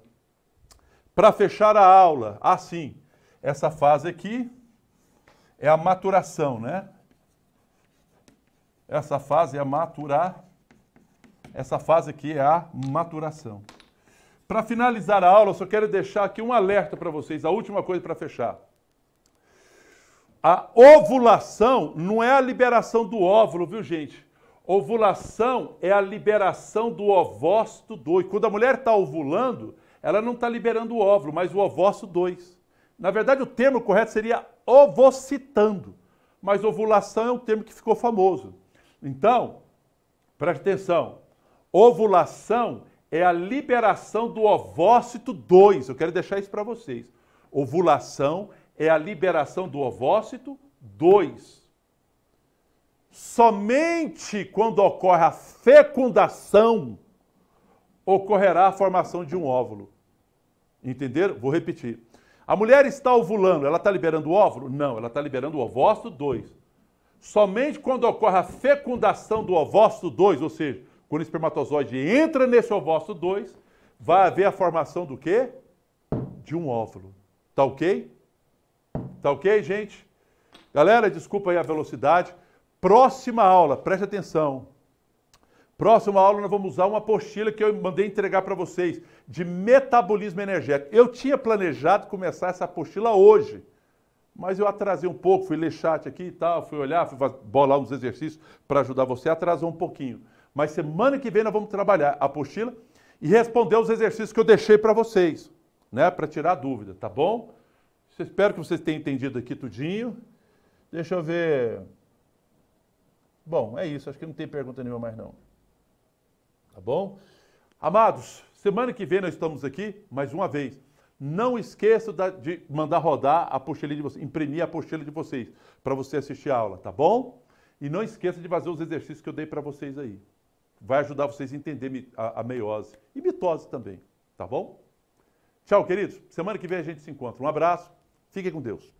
para fechar a aula, assim, essa fase aqui é a maturação, né? Essa fase é maturar. Essa fase aqui é a maturação. Para finalizar a aula, eu só quero deixar aqui um alerta para vocês, a última coisa para fechar. A ovulação não é a liberação do óvulo, viu, gente? Ovulação é a liberação do ovócito 2. Quando a mulher está ovulando, ela não está liberando o óvulo, mas o ovócito 2. Na verdade, o termo correto seria ovocitando, mas ovulação é um termo que ficou famoso. Então, preste atenção, ovulação é a liberação do ovócito 2. Eu quero deixar isso para vocês. Ovulação é a liberação do ovócito 2. Somente quando ocorre a fecundação, ocorrerá a formação de um óvulo. Entenderam? Vou repetir. A mulher está ovulando, ela está liberando o óvulo? Não, ela está liberando o ovócito 2. Somente quando ocorre a fecundação do ovócito 2, ou seja, quando o espermatozoide entra nesse ovócito 2, vai haver a formação do quê? De um óvulo. Tá ok? Tá ok, gente? Galera, desculpa aí a velocidade. Próxima aula, preste atenção. Próxima aula nós vamos usar uma apostila que eu mandei entregar para vocês, de metabolismo energético. Eu tinha planejado começar essa apostila hoje, mas eu atrasei um pouco, fui ler chat aqui e tal, fui olhar, fui bolar uns exercícios para ajudar você, atrasou um pouquinho. Mas semana que vem nós vamos trabalhar a apostila e responder os exercícios que eu deixei para vocês, né, para tirar dúvida, tá bom? Espero que vocês tenham entendido aqui tudinho. Deixa eu ver. Bom, é isso, acho que não tem pergunta nenhuma mais não. Tá bom? Amados, semana que vem nós estamos aqui, mais uma vez. Não esqueça de mandar rodar a apostila de vocês, imprimir a apostila de vocês, para você assistir a aula, tá bom? E não esqueça de fazer os exercícios que eu dei para vocês aí. Vai ajudar vocês a entender a meiose e mitose também, tá bom? Tchau, queridos. Semana que vem a gente se encontra. Um abraço, fiquem com Deus.